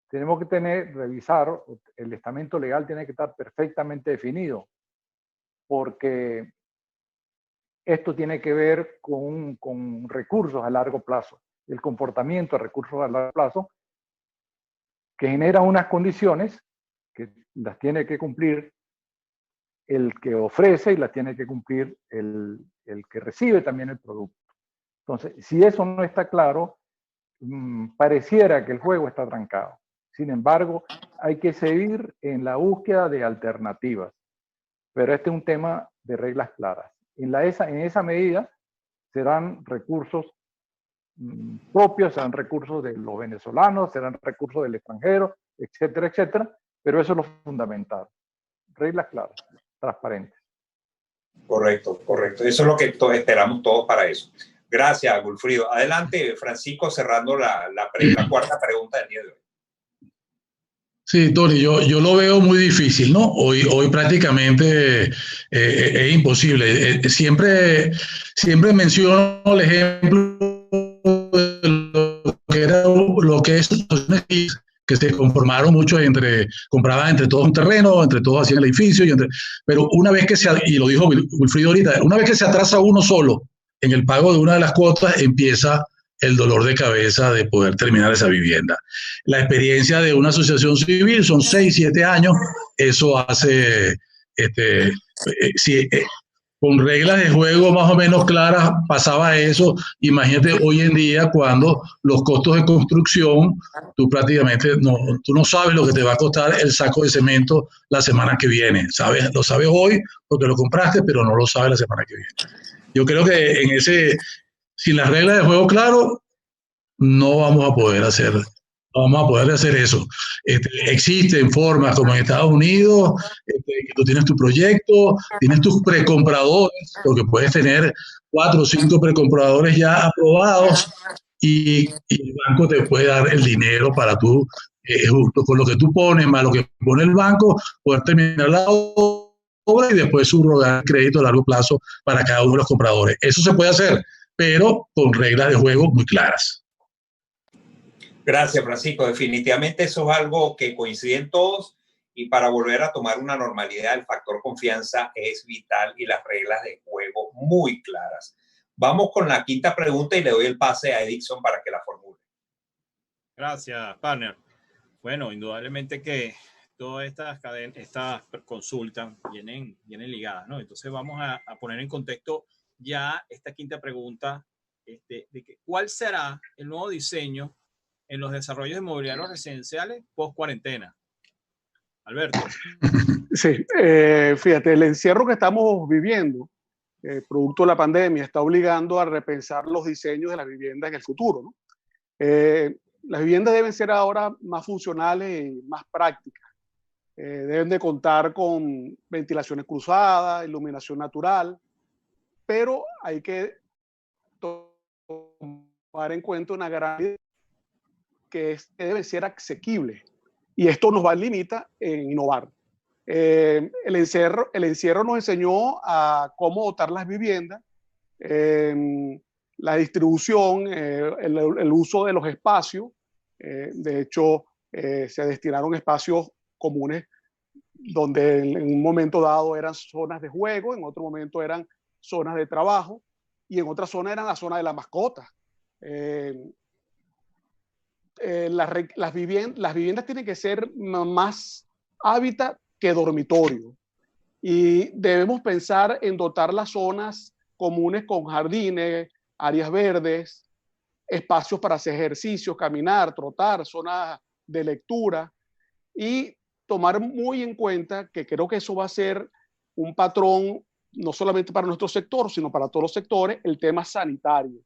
Tenemos que revisar, el estamento legal tiene que estar perfectamente definido, porque esto tiene que ver con recursos a largo plazo, el comportamiento de recursos a largo plazo, que genera unas condiciones que las tiene que cumplir el que ofrece y las tiene que cumplir el que recibe también el producto. Entonces, si eso no está claro, pareciera que el juego está trancado. Sin embargo, hay que seguir en la búsqueda de alternativas. Pero este es un tema de reglas claras. En esa medida serán recursos propios, serán recursos de los venezolanos, serán recursos del extranjero, etcétera, etcétera. Pero eso es lo fundamental. Reglas claras, transparentes. Correcto, correcto. Eso es lo que esperamos todos para eso. Gracias, Wilfrido. Adelante, Francisco, cerrando la cuarta pregunta del día de hoy. Sí, Tony, yo lo veo muy difícil, ¿no? Hoy prácticamente es imposible. Siempre menciono el ejemplo de lo que es que se conformaron muchos compraban entre todos un terreno, entre todos hacían el edificio, pero una vez y lo dijo Wilfrido ahorita, una vez que se atrasa uno solo en el pago de una de las cuotas, empieza el dolor de cabeza de poder terminar esa vivienda. La experiencia de una asociación civil son 6, 7 años, eso hace, con reglas de juego más o menos claras pasaba eso. Imagínate hoy en día cuando los costos de construcción, tú prácticamente tú no sabes lo que te va a costar el saco de cemento la semana que viene. Lo sabes hoy porque lo compraste, pero no lo sabes la semana que viene. Yo creo que sin las reglas de juego claro, no vamos a poder hacer eso. Existen formas como en Estados Unidos, que tú tienes tu proyecto, tienes tus precompradores, porque puedes tener 4 o 5 precompradores ya aprobados y el banco te puede dar el dinero para tú, justo con lo que tú pones más lo que pone el banco, poder terminar la obra y después subrogar crédito a largo plazo para cada uno de los compradores. Eso se puede hacer, pero con reglas de juego muy claras. Gracias, Francisco. Definitivamente eso es algo que coinciden todos y para volver a tomar una normalidad el factor confianza es vital y las reglas de juego muy claras. Vamos con la quinta pregunta y le doy el pase a Edison para que la formule. Gracias, partner. Bueno, indudablemente que todas estas consultas vienen ligadas, ¿no? Entonces vamos a poner en contexto ya esta quinta pregunta de que ¿cuál será el nuevo diseño en los desarrollos inmobiliarios residenciales post cuarentena? Alberto. Sí, fíjate, el encierro que estamos viviendo, producto de la pandemia, está obligando a repensar los diseños de las viviendas en el futuro, ¿no? Las viviendas deben ser ahora más funcionales y más prácticas. Deben de contar con ventilaciones cruzadas, iluminación natural, pero hay que tomar en cuenta una gran que debe ser asequible y esto nos va a limitar en innovar. El encierro nos enseñó a cómo dotar las viviendas, la distribución, el uso de los espacios. De hecho, se destinaron espacios comunes donde en un momento dado eran zonas de juego, en otro momento eran zonas de trabajo y en otra zona eran la zona de la mascota. Las viviendas tienen que ser más hábitat que dormitorio y debemos pensar en dotar las zonas comunes con jardines, áreas verdes, espacios para hacer ejercicio, caminar, trotar, zonas de lectura y tomar muy en cuenta que creo que eso va a ser un patrón no solamente para nuestro sector, sino para todos los sectores, el tema sanitario.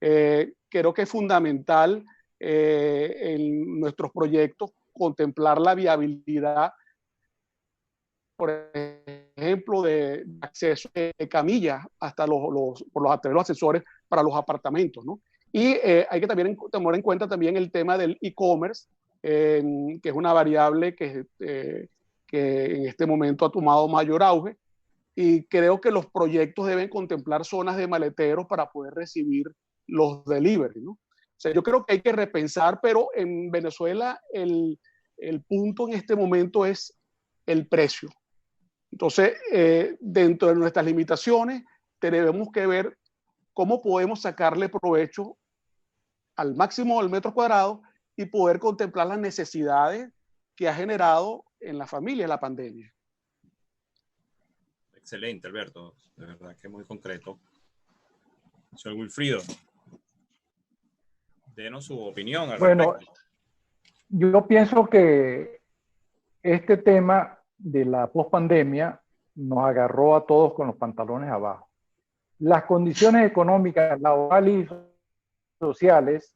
Creo que es fundamental en nuestros proyectos contemplar la viabilidad, por ejemplo, de acceso de camillas hasta por los ascensores para los apartamentos, ¿no? Y hay que también tomar en cuenta también el tema del e-commerce, que es una variable que en este momento ha tomado mayor auge, y creo que los proyectos deben contemplar zonas de maleteros para poder recibir los delivery, ¿no? O sea, yo creo que hay que repensar, pero en Venezuela el punto en este momento es el precio. Entonces, dentro de nuestras limitaciones, tenemos que ver cómo podemos sacarle provecho al máximo del metro cuadrado y poder contemplar las necesidades que ha generado en la familia la pandemia. Excelente, Alberto. De verdad que muy concreto. Señor Wilfrido, denos su opinión al respecto. Yo pienso que este tema de la pospandemia nos agarró a todos con los pantalones abajo. Las condiciones económicas, laborales y sociales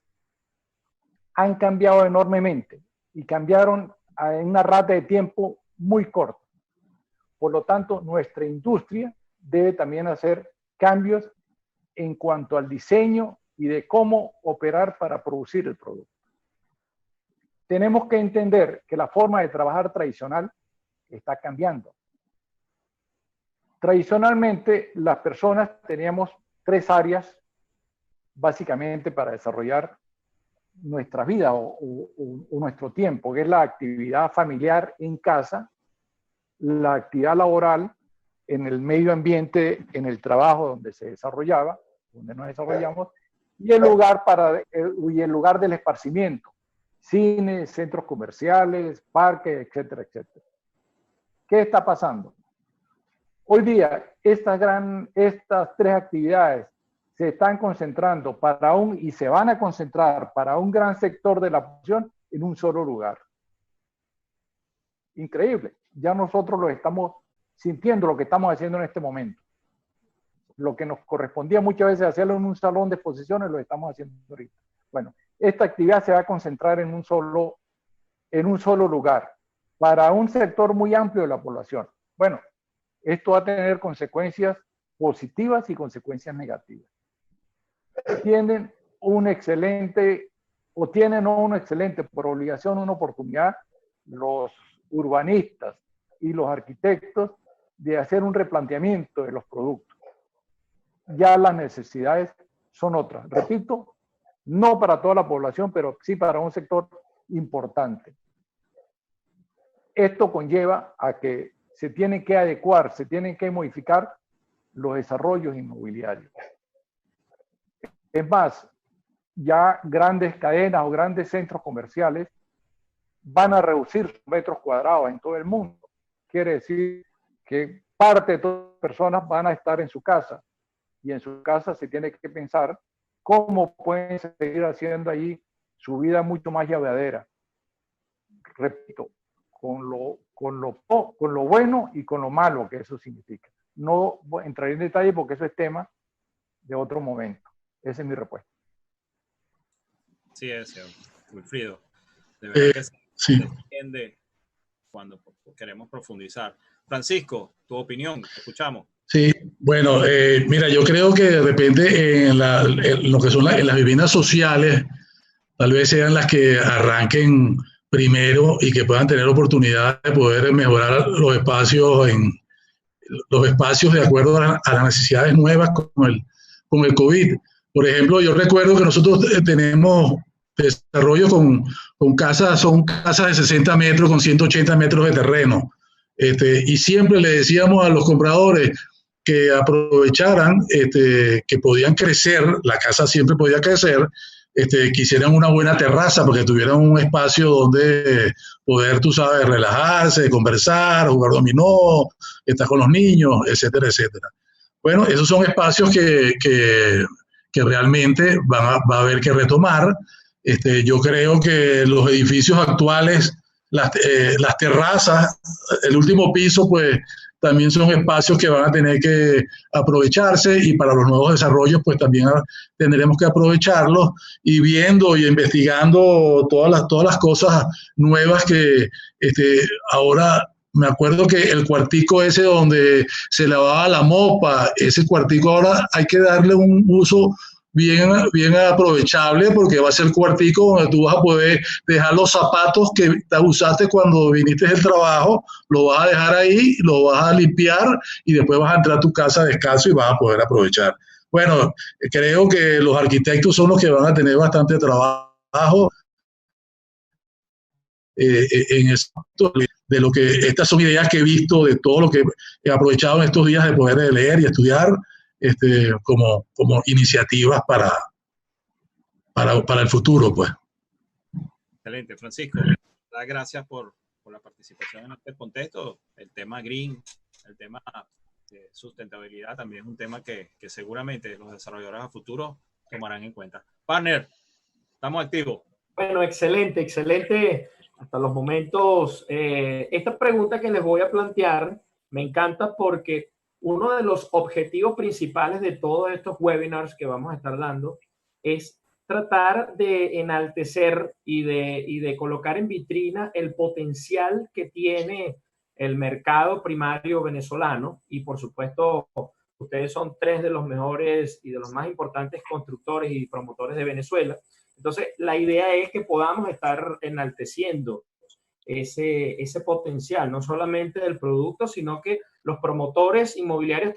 han cambiado enormemente y cambiaron en una rata de tiempo muy corta. Por lo tanto, nuestra industria debe también hacer cambios en cuanto al diseño y de cómo operar para producir el producto. Tenemos que entender que la forma de trabajar tradicional está cambiando. Tradicionalmente, las personas teníamos 3 áreas básicamente para desarrollar nuestra vida o nuestro tiempo, que es la actividad familiar en casa, la actividad laboral en el medio ambiente, en el trabajo donde se desarrollaba, donde nos desarrollamos, y el lugar del esparcimiento, cines, centros comerciales, parques, etcétera, etcétera. ¿Qué está pasando? Hoy día, estas 3 actividades se están concentrando y se van a concentrar para un gran sector de la población en un solo lugar. Increíble. Ya nosotros lo estamos sintiendo, lo que estamos haciendo en este momento. Lo que nos correspondía muchas veces hacerlo en un salón de exposiciones, lo estamos haciendo ahorita. Bueno, esta actividad se va a concentrar en un solo lugar, para un sector muy amplio de la población. Bueno, esto va a tener consecuencias positivas y consecuencias negativas. Tienen una excelente, por obligación, una oportunidad, los urbanistas y los arquitectos, de hacer un replanteamiento de los productos. Ya las necesidades son otras. Repito, no para toda la población, pero sí para un sector importante. Esto conlleva a que se tienen que adecuar, se tienen que modificar los desarrollos inmobiliarios. Es más, ya grandes cadenas o grandes centros comerciales van a reducir sus metros cuadrados en todo el mundo. Quiere decir que parte de todas las personas van a estar en su casa, y en su casa se tiene que pensar cómo pueden seguir haciendo allí su vida mucho más llevadera. Repito, con lo bueno y con lo malo que eso significa. No entraré en detalle porque eso es tema de otro momento. Esa es mi respuesta. Sí, es, señor Wilfrido. De verdad que se entiende cuando queremos profundizar. Francisco, tu opinión, te escuchamos. Sí, bueno, mira, yo creo que de repente en lo que son en las viviendas sociales, tal vez sean las que arranquen primero y que puedan tener oportunidad de poder mejorar los espacios de acuerdo a las necesidades nuevas con el COVID. Por ejemplo, yo recuerdo que nosotros tenemos desarrollo con casas, son casas de 60 metros con 180 metros de terreno. Y siempre le decíamos a los compradores que aprovecharan, que podían crecer, la casa siempre podía crecer, que hicieran una buena terraza porque tuvieran un espacio donde poder, tú sabes, relajarse, conversar, jugar dominó, estar con los niños, etcétera, etcétera. Bueno, esos son espacios que realmente va a haber que retomar. Yo creo que los edificios actuales, las terrazas, el último piso, pues también son espacios que van a tener que aprovecharse, y para los nuevos desarrollos pues también tendremos que aprovecharlos, y viendo y investigando todas las cosas nuevas que ahora Me acuerdo que el cuartico ese donde se lavaba la mopa, ese cuartico ahora hay que darle un uso bien, bien aprovechable, porque va a ser el cuartico donde tú vas a poder dejar los zapatos que usaste cuando viniste del trabajo, lo vas a dejar ahí, lo vas a limpiar y después vas a entrar a tu casa descalzo y vas a poder aprovechar. Bueno, creo que los arquitectos son los que van a tener bastante trabajo en esto, de lo que estas son ideas que he visto, de todo lo que he aprovechado en estos días de poder leer y estudiar, como iniciativas para el futuro, pues. Excelente, Francisco. Gracias por la participación en este contexto. El tema green, el tema de sustentabilidad también es un tema que seguramente los desarrolladores a futuro tomarán en cuenta. Partner, estamos activos. Bueno, excelente, excelente. Hasta los momentos. Esta pregunta que les voy a plantear me encanta porque uno de los objetivos principales de todos estos webinars que vamos a estar dando es tratar de enaltecer y de colocar en vitrina el potencial que tiene el mercado primario venezolano. Y por supuesto, ustedes son tres de los mejores y de los más importantes constructores y promotores de Venezuela. Entonces, la idea es que podamos estar enalteciendo ese potencial, no solamente del producto, sino que los promotores inmobiliarios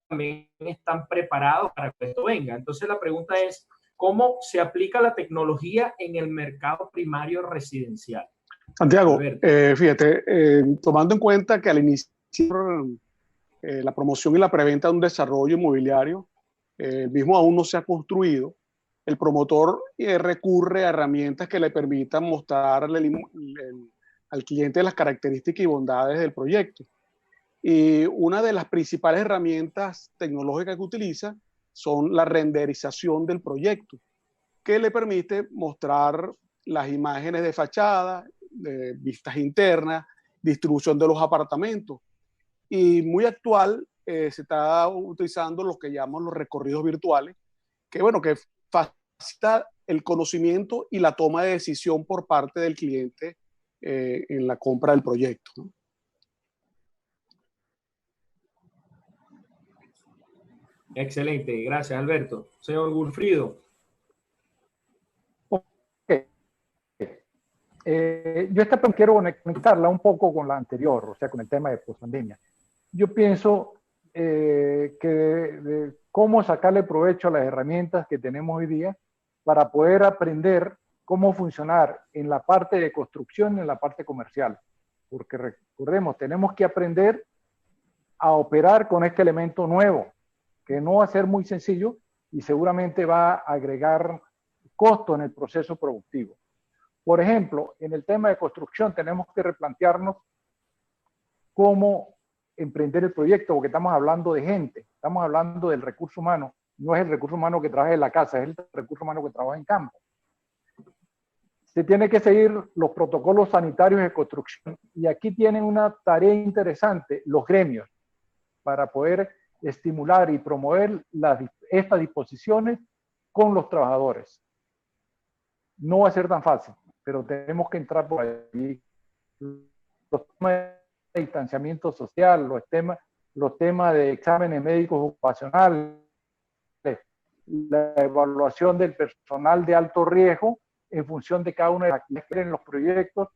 también están preparados para que esto venga. Entonces, la pregunta es, ¿cómo se aplica la tecnología en el mercado primario residencial? Santiago, fíjate, tomando en cuenta que al inicio la promoción y la preventa de un desarrollo inmobiliario, el mismo aún no se ha construido, el promotor recurre a herramientas que le permitan mostrarle al cliente las características y bondades del proyecto. Y una de las principales herramientas tecnológicas que utiliza son la renderización del proyecto, que le permite mostrar las imágenes de fachada, de vistas internas, distribución de los apartamentos. Y muy actual se está utilizando lo que llaman los recorridos virtuales, que facilita el conocimiento y la toma de decisión por parte del cliente en la compra del proyecto, ¿no? Excelente, gracias Alberto. Señor Gulfrido. Okay. Yo esta quiero conectarla un poco con la anterior, o sea, con el tema de pospandemia. Yo pienso que de cómo sacarle provecho a las herramientas que tenemos hoy día para poder aprender cómo funcionar en la parte de construcción y en la parte comercial. Porque recordemos, tenemos que aprender a operar con este elemento nuevo, que no va a ser muy sencillo y seguramente va a agregar costo en el proceso productivo. Por ejemplo, en el tema de construcción tenemos que replantearnos cómo emprender el proyecto, porque estamos hablando de gente, estamos hablando del recurso humano. No es el recurso humano que trabaja en la casa, es el recurso humano que trabaja en campo. Se tiene que seguir los protocolos sanitarios de construcción y aquí tienen una tarea interesante los gremios para poder estimular y promover estas disposiciones con los trabajadores. No va a ser tan fácil, pero tenemos que entrar por ahí. Los temas de distanciamiento social, los temas de exámenes médicos ocupacionales, la evaluación del personal de alto riesgo en función de cada una de las actividades que en los proyectos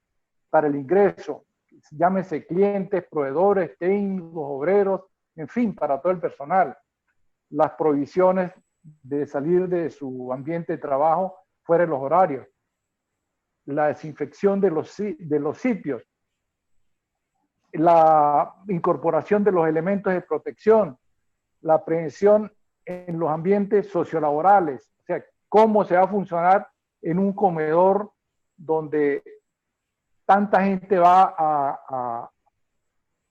para el ingreso, llámese clientes, proveedores, técnicos, obreros, en fin, para todo el personal. Las provisiones de salir de su ambiente de trabajo fuera de los horarios. La desinfección de los sitios. La incorporación de los elementos de protección. La prevención en los ambientes sociolaborales. O sea, cómo se va a funcionar en un comedor donde tanta gente va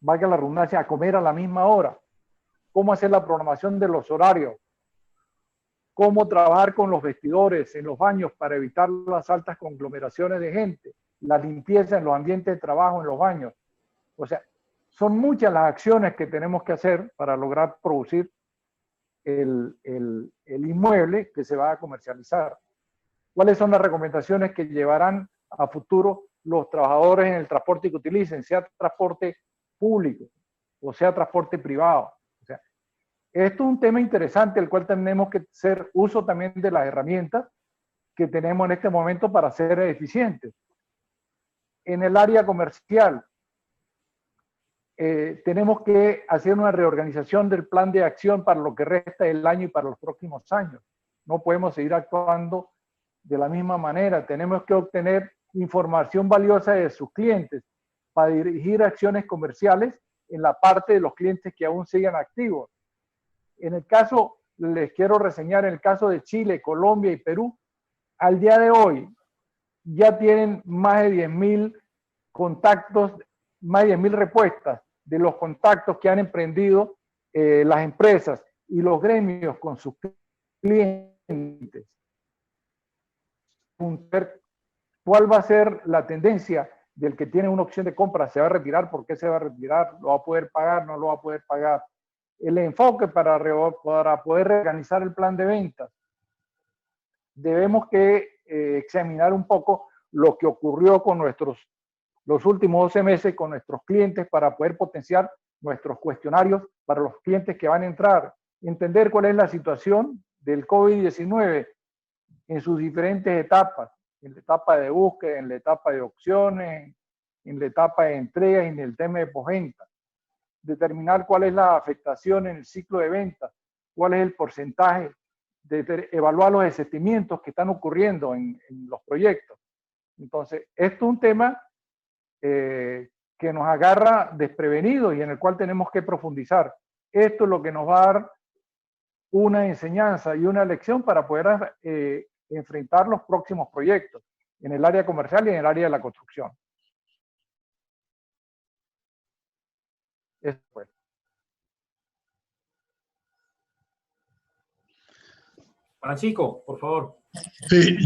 valga la redundancia, a comer a la misma hora. Cómo hacer la programación de los horarios. Cómo trabajar con los vestidores en los baños para evitar las altas conglomeraciones de gente. La limpieza en los ambientes de trabajo en los baños. O sea, son muchas las acciones que tenemos que hacer para lograr producir el inmueble que se va a comercializar. ¿Cuáles son las recomendaciones que llevarán a futuro los trabajadores en el transporte que utilicen, sea transporte público o sea transporte privado. O sea, esto es un tema interesante, el cual tenemos que hacer uso también de las herramientas que tenemos en este momento para ser eficientes. En el área comercial, tenemos que hacer una reorganización del plan de acción para lo que resta del año y para los próximos años. No podemos seguir actuando de la misma manera. Tenemos que obtener información valiosa de sus clientes para dirigir acciones comerciales en la parte de los clientes que aún siguen activos. En el caso, les quiero reseñar, en el caso de Chile, Colombia y Perú, al día de hoy ya tienen más de 10.000 contactos, más de 10.000 respuestas de los contactos que han emprendido las empresas y los gremios con sus clientes. ¿Cuál va a ser la tendencia del que tiene una opción de compra? ¿Se va a retirar? ¿Por qué se va a retirar? ¿Lo va a poder pagar? ¿No lo va a poder pagar? El enfoque para poder reorganizar el plan de ventas. Debemos que examinar un poco lo que ocurrió con los últimos 12 meses con nuestros clientes para poder potenciar nuestros cuestionarios para los clientes que van a entrar. Entender cuál es la situación del COVID-19 en sus diferentes etapas, en la etapa de búsqueda, en la etapa de opciones, en la etapa de entregas y en el tema de postventa. Determinar cuál es la afectación en el ciclo de ventas, cuál es el porcentaje, evaluar los desistimientos que están ocurriendo en los proyectos. Entonces, esto es un tema que nos agarra desprevenidos y en el cual tenemos que profundizar. Esto es lo que nos va a dar una enseñanza y una lección para poder enfrentar los próximos proyectos en el área comercial y en el área de la construcción. Eso fue. Francisco, por favor. Sí,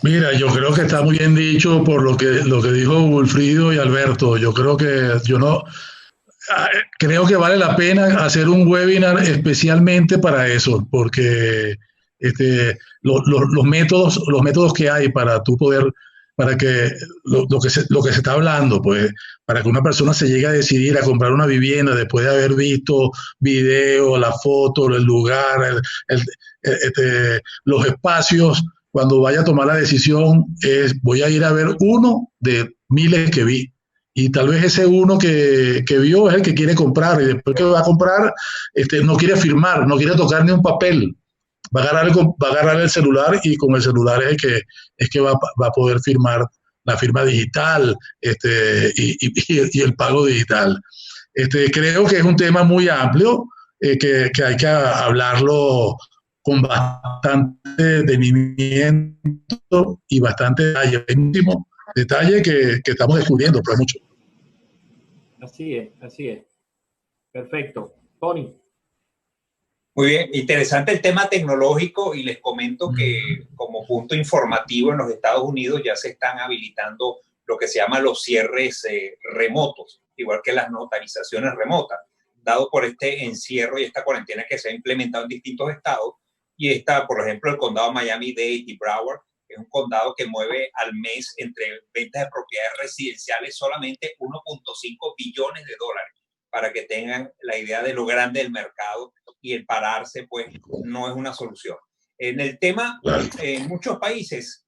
mira, yo creo que está muy bien dicho por lo que dijo Wilfrido y Alberto. Yo creo que vale la pena hacer un webinar especialmente para eso, porque los métodos que hay para tú poder, para que lo que se está hablando, pues, para que una persona se llegue a decidir a comprar una vivienda después de haber visto video, la foto, el lugar, los espacios, cuando vaya a tomar la decisión, voy a ir a ver uno de miles que vi. Y tal vez ese uno que vio es el que quiere comprar, y después que va a comprar, no quiere firmar, no quiere tocar ni un papel. Va a agarrar el celular y con el celular es que va a poder firmar la firma digital y el pago digital. Creo que es un tema muy amplio que hay que hablarlo con bastante detenimiento y bastante detalle que estamos descubriendo, pero mucho. Así es. Perfecto. Tony. Muy bien, interesante el tema tecnológico y les comento que como punto informativo en los Estados Unidos ya se están habilitando lo que se llama los cierres remotos, igual que las notarizaciones remotas, dado por este encierro y esta cuarentena que se ha implementado en distintos estados. Y está, por ejemplo, el condado Miami-Dade y Broward, que es un condado que mueve al mes entre ventas de propiedades residenciales solamente 1.5 billones de dólares, para que tengan la idea de lo grande del mercado, y el pararse pues no es una solución. En el tema, en muchos países,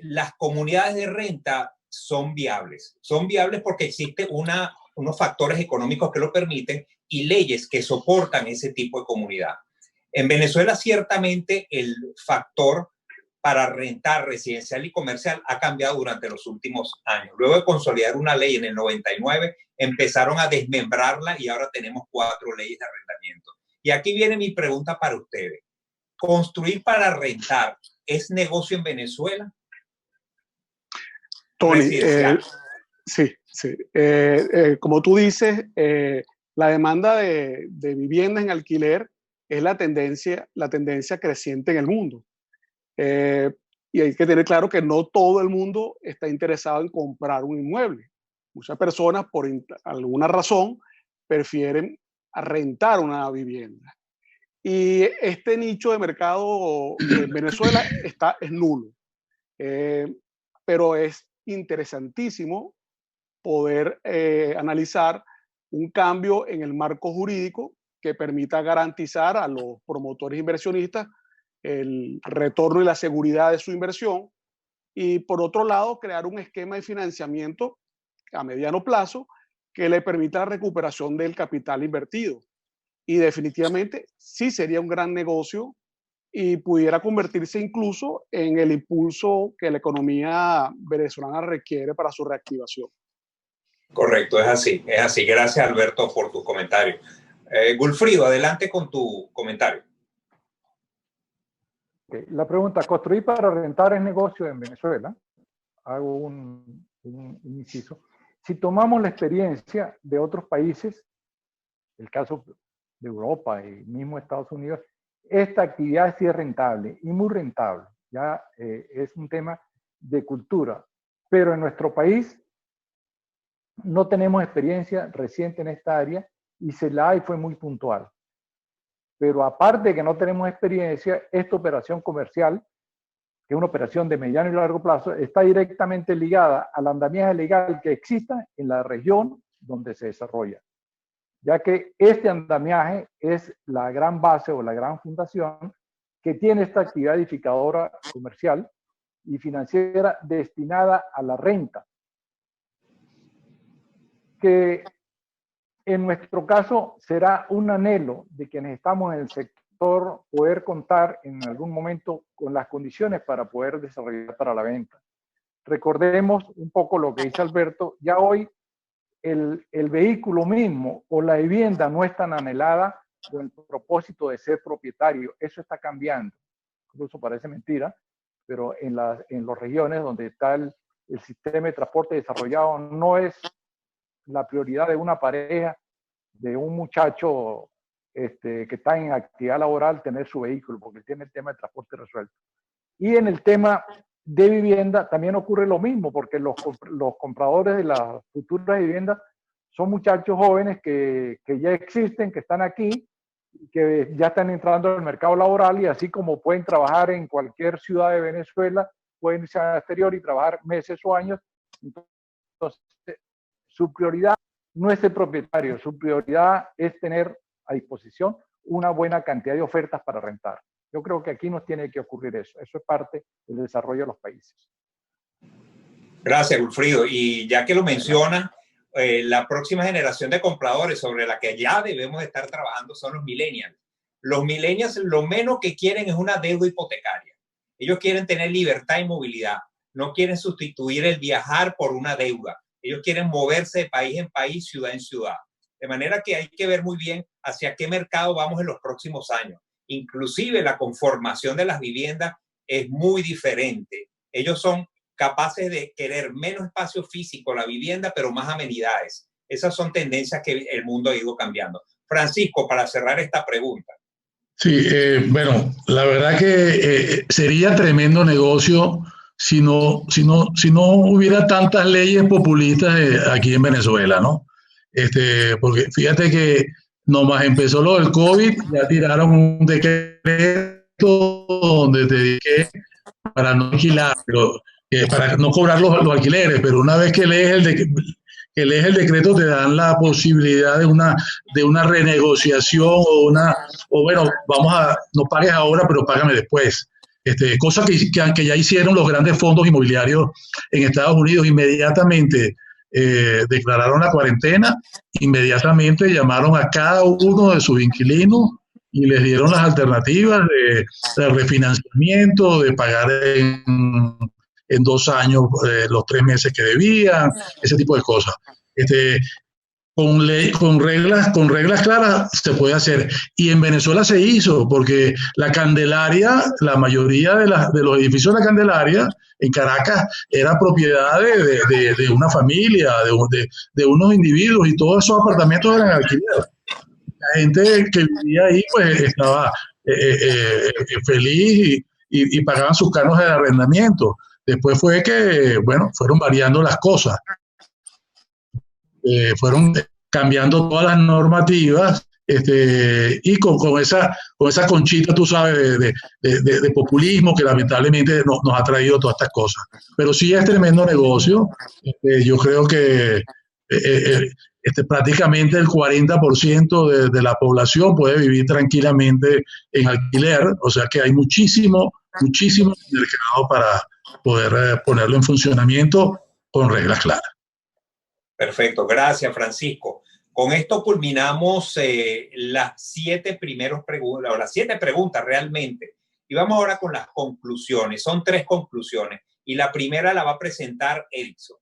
las comunidades de renta son viables porque existen unos factores económicos que lo permiten y leyes que soportan ese tipo de comunidad. En Venezuela, ciertamente, el factor para rentar residencial y comercial ha cambiado durante los últimos años. Luego de consolidar una ley en el 99, empezaron a desmembrarla y ahora tenemos 4 leyes de arrendamiento. Y aquí viene mi pregunta para ustedes. ¿Construir para rentar es negocio en Venezuela? Tony, sí. Como tú dices, la demanda de viviendas en alquiler es la tendencia creciente en el mundo. Y hay que tener claro que no todo el mundo está interesado en comprar un inmueble. Muchas personas, por alguna razón, prefieren rentar una vivienda. Y este nicho de mercado en Venezuela es nulo. Pero es interesantísimo poder analizar un cambio en el marco jurídico que permita garantizar a los promotores inversionistas el retorno y la seguridad de su inversión, y por otro lado crear un esquema de financiamiento a mediano plazo que le permita la recuperación del capital invertido. Y definitivamente sí sería un gran negocio y pudiera convertirse incluso en el impulso que la economía venezolana requiere para su reactivación. Correcto, es así, es así. Gracias, Alberto, por tu comentario. Gulfrido, adelante con tu comentario. La pregunta, ¿construir para rentar es negocio en Venezuela? Hago un inciso. Si tomamos la experiencia de otros países, el caso de Europa y mismo Estados Unidos, esta actividad sí es rentable y muy rentable. Ya es un tema de cultura. Pero en nuestro país no tenemos experiencia reciente en esta área y CELAI fue muy puntual. Pero aparte de que no tenemos experiencia, esta operación comercial, que es una operación de mediano y largo plazo, está directamente ligada al andamiaje legal que exista en la región donde se desarrolla, ya que este andamiaje es la gran base o la gran fundación que tiene esta actividad edificadora comercial y financiera destinada a la renta, que en nuestro caso será un anhelo de quienes estamos en el sector poder contar en algún momento con las condiciones para poder desarrollar para la venta. Recordemos un poco lo que dice Alberto, ya hoy el vehículo mismo o la vivienda no es tan anhelada con el propósito de ser propietario, eso está cambiando, incluso parece mentira, pero en las regiones donde está el sistema de transporte desarrollado no es la prioridad de una pareja, de un muchacho que está en actividad laboral, tener su vehículo, porque tiene el tema de transporte resuelto. Y en el tema de vivienda también ocurre lo mismo, porque los compradores de las futuras viviendas son muchachos jóvenes que ya existen, que están aquí, que ya están entrando al mercado laboral y así como pueden trabajar en cualquier ciudad de Venezuela, pueden irse al exterior y trabajar meses o años. Entonces, su prioridad no es el propietario, su prioridad es tener a disposición una buena cantidad de ofertas para rentar. Yo creo que aquí nos tiene que ocurrir eso. Eso es parte del desarrollo de los países. Gracias, Gulfrido. Y ya que lo menciona, la próxima generación de compradores sobre la que ya debemos estar trabajando son los millennials. Los millennials lo menos que quieren es una deuda hipotecaria. Ellos quieren tener libertad y movilidad. No quieren sustituir el viajar por una deuda. Ellos quieren moverse de país en país, ciudad en ciudad. De manera que hay que ver muy bien hacia qué mercado vamos en los próximos años. Inclusive la conformación de las viviendas es muy diferente. Ellos son capaces de querer menos espacio físico, la vivienda, pero más amenidades. Esas son tendencias que el mundo ha ido cambiando. Francisco, para cerrar esta pregunta. Sí, bueno, la verdad que sería tremendo negocio si no hubiera tantas leyes populistas aquí en Venezuela, ¿no? Porque fíjate que nomás empezó lo del COVID, ya tiraron un decreto donde te dije para no alquilar, para no cobrar los alquileres, pero una vez que lees el decreto te dan la posibilidad de una renegociación o bueno, no pagues ahora, pero págame después. Cosa que ya hicieron los grandes fondos inmobiliarios en Estados Unidos. Inmediatamente declararon la cuarentena, inmediatamente llamaron a cada uno de sus inquilinos y les dieron las alternativas de refinanciamiento, de pagar en 2 años los 3 meses que debían, ese tipo de cosas. Con reglas claras se puede hacer. Y en Venezuela se hizo, porque la Candelaria, la mayoría de los edificios de la Candelaria en Caracas era propiedad de una familia, de unos individuos, y todos esos apartamentos eran alquiler. La gente que vivía ahí pues estaba feliz y pagaban sus canos de arrendamiento. Después fue que, bueno, fueron variando las cosas. Fueron cambiando todas las normativas y con esa conchita, tú sabes, de populismo que lamentablemente nos ha traído todas estas cosas. Pero sí es tremendo negocio. Yo creo que prácticamente el 40% de la población puede vivir tranquilamente en alquiler, o sea que hay muchísimo mercado para poder ponerlo en funcionamiento con reglas claras. Perfecto, gracias Francisco. Con esto culminamos las 7 preguntas realmente. Y vamos ahora con las conclusiones. Son 3 conclusiones. Y la primera la va a presentar Edison.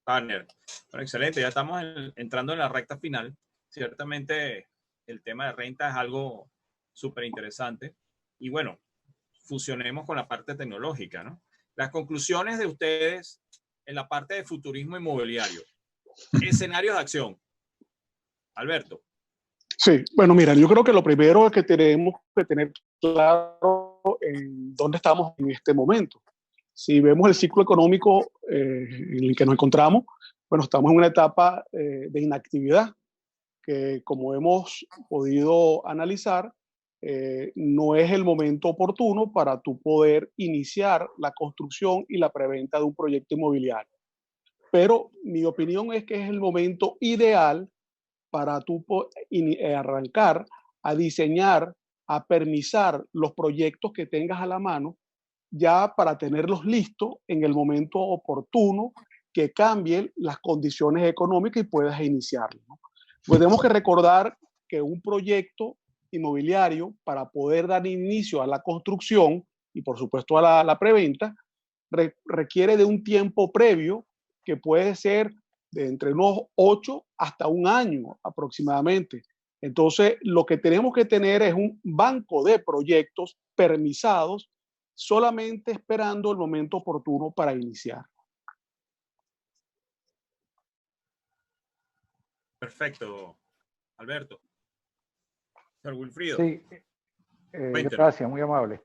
Partner. Bueno, excelente. Ya estamos entrando en la recta final. Ciertamente el tema de renta es algo súper interesante. Y bueno, fusionemos con la parte tecnológica, ¿no? Las conclusiones de ustedes en la parte de futurismo inmobiliario. Escenarios de acción. Alberto. Sí, bueno, mira, yo creo que lo primero es que tenemos que tener claro en dónde estamos en este momento. Si vemos el ciclo económico en el que nos encontramos, bueno, estamos en una etapa de inactividad que, como hemos podido analizar, no es el momento oportuno para tú poder iniciar la construcción y la preventa de un proyecto inmobiliario. Pero mi opinión es que es el momento ideal para tú arrancar a diseñar, a permisar los proyectos que tengas a la mano, ya para tenerlos listos en el momento oportuno que cambien las condiciones económicas y puedas iniciarlo, ¿no? Pues tenemos que recordar que un proyecto inmobiliario, para poder dar inicio a la construcción y por supuesto a la preventa, requiere de un tiempo previo que puede ser de entre unos 8 hasta un año aproximadamente. Entonces, lo que tenemos que tener es un banco de proyectos permisados, solamente esperando el momento oportuno para iniciar. Perfecto, Alberto. Señor Wilfrido. Sí, gracias, muy amable.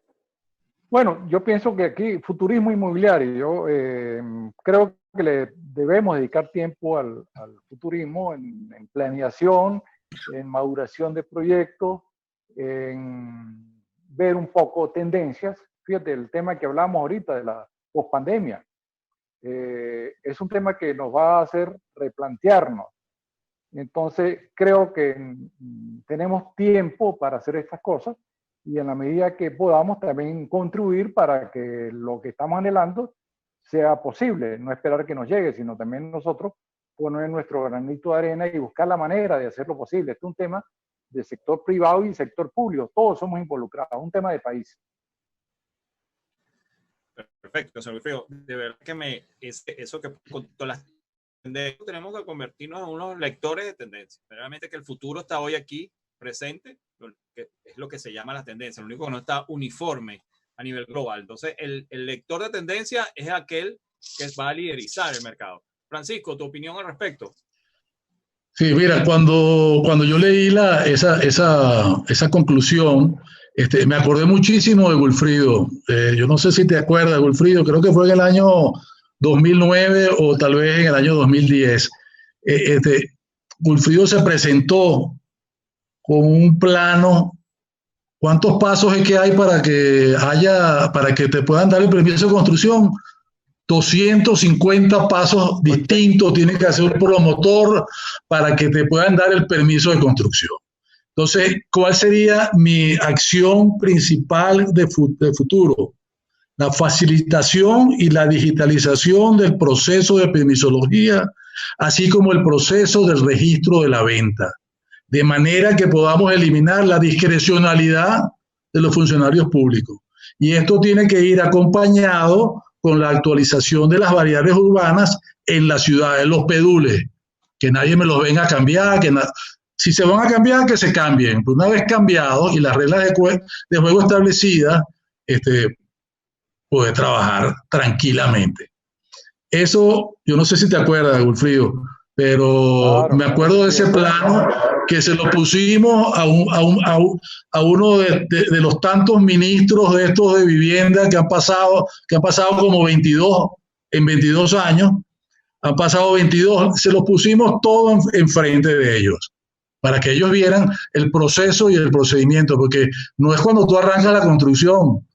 Bueno, yo pienso que aquí, futurismo inmobiliario, yo creo que le debemos dedicar tiempo al futurismo en planeación, en maduración de proyectos, en ver un poco tendencias. Fíjate, el tema que hablamos ahorita de la pospandemia es un tema que nos va a hacer replantearnos. Entonces, creo que tenemos tiempo para hacer estas cosas y en la medida que podamos también contribuir para que lo que estamos anhelando sea posible, no esperar que nos llegue, sino también nosotros poner nuestro granito de arena y buscar la manera de hacerlo posible. Este es un tema de sector privado y sector público, todos somos involucrados, un tema de país. Perfecto, señor Wilfrido. De verdad que eso que contó las tendencias, tenemos que convertirnos en unos lectores de tendencias. Realmente que el futuro está hoy aquí, presente, que es lo que se llama las tendencias. Lo único que no está uniforme a nivel global. Entonces, el lector de tendencia es aquel que va a liderizar el mercado. Francisco, ¿tu opinión al respecto? Sí, mira, cuando yo leí esa conclusión, me acordé muchísimo de Wilfrido. Yo no sé si te acuerdas, Wilfrido, creo que fue en el año 2009 o tal vez en el año 2010. Wilfrido se presentó con un plano. ¿Cuántos pasos es que hay para que te puedan dar el permiso de construcción? 250 pasos distintos tiene que hacer un promotor para que te puedan dar el permiso de construcción. Entonces, ¿cuál sería mi acción principal de futuro? La facilitación y la digitalización del proceso de permisología, así como el proceso del registro de la venta, de manera que podamos eliminar la discrecionalidad de los funcionarios públicos. Y esto tiene que ir acompañado con la actualización de las variables urbanas en las ciudades, los PEDULES, que nadie me los venga a cambiar, si se van a cambiar, que se cambien. Pues una vez cambiados y las reglas de juego establecidas, poder trabajar tranquilamente. Eso, yo no sé si te acuerdas, Wilfrido, pero claro, me acuerdo de ese plano que se lo pusimos a uno de los tantos ministros de estos de vivienda que han pasado como 22 en 22 años, han pasado 22, se los pusimos todo enfrente de ellos. para que ellos vieran el proceso y el procedimiento, porque no es cuando tú arrancas la construcción,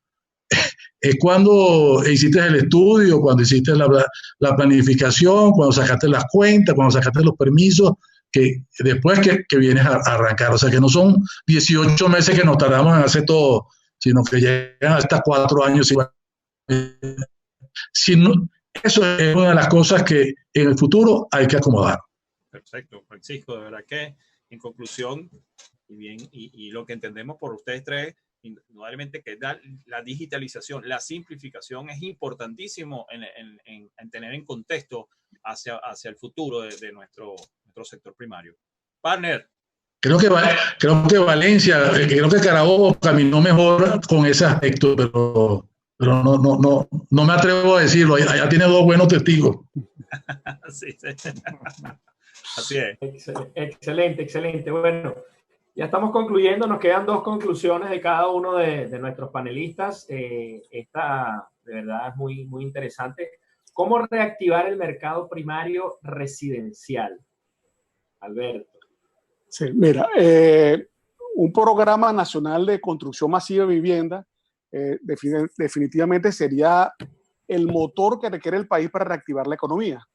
es cuando hiciste el estudio, cuando hiciste la planificación, cuando sacaste las cuentas, cuando sacaste los permisos, que después que vienes a arrancar. O sea, que no son 18 meses que nos tardamos en hacer todo, sino que llegan hasta 4 años. Si no, eso es una de las cosas que en el futuro hay que acomodar. Perfecto, Francisco, de verdad que en conclusión, y lo que entendemos por ustedes tres, indudablemente que la digitalización, la simplificación es importantísimo en tener en contexto hacia el futuro de nuestro sector primario. Partner. Creo que Valencia, creo que Carabobo caminó mejor con ese aspecto, pero no me atrevo a decirlo. Allá tiene 2 buenos testigos. Sí. Así es. Excelente. Bueno, ya estamos concluyendo. Nos quedan 2 conclusiones de cada uno de nuestros panelistas. Esta de verdad es muy, muy interesante. ¿Cómo reactivar el mercado primario residencial? Alberto. Sí, mira, un programa nacional de construcción masiva de vivienda definitivamente sería el motor que requiere el país para reactivar la economía.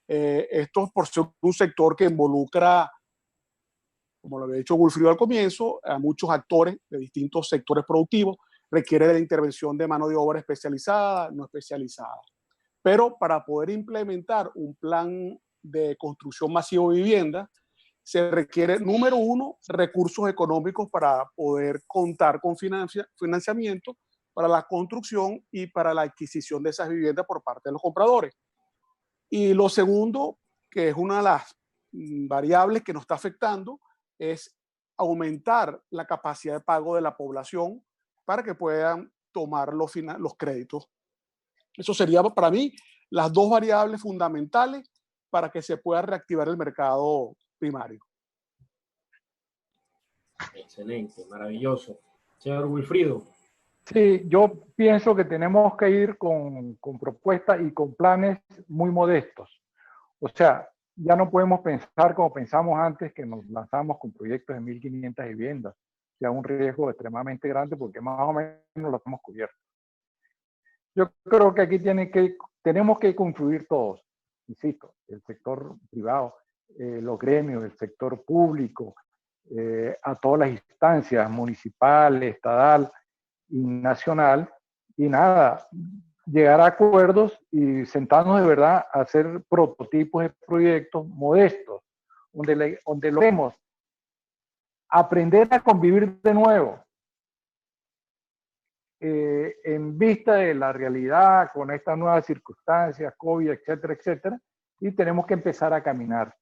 Esto por ser un sector que involucra, como lo había dicho Wilfrido al comienzo, a muchos actores de distintos sectores productivos, requiere de la intervención de mano de obra especializada, no especializada. Pero para poder implementar un plan de construcción masiva de vivienda, se requiere, número 1, recursos económicos para poder contar con financiamiento para la construcción y para la adquisición de esas viviendas por parte de los compradores. Y lo segundo, que es una de las variables que nos está afectando, es aumentar la capacidad de pago de la población para que puedan tomar los créditos. Eso sería para mí las 2 variables fundamentales para que se pueda reactivar el mercado primario. Excelente, maravilloso. Señor Wilfrido. Sí, yo pienso que tenemos que ir con propuestas y con planes muy modestos. O sea, ya no podemos pensar como pensamos antes, que nos lanzamos con proyectos de 1.500 viviendas, que es un riesgo extremadamente grande porque más o menos lo hemos cubierto. Yo creo que aquí tenemos que confluir todos, insisto, el sector privado, los gremios, el sector público, a todas las instancias, municipal, estatal y nacional, y nada, llegar a acuerdos y sentarnos de verdad a hacer prototipos de proyectos modestos, donde logremos aprender a convivir de nuevo, en vista de la realidad, con estas nuevas circunstancias, COVID, etcétera, etcétera, y tenemos que empezar a caminar.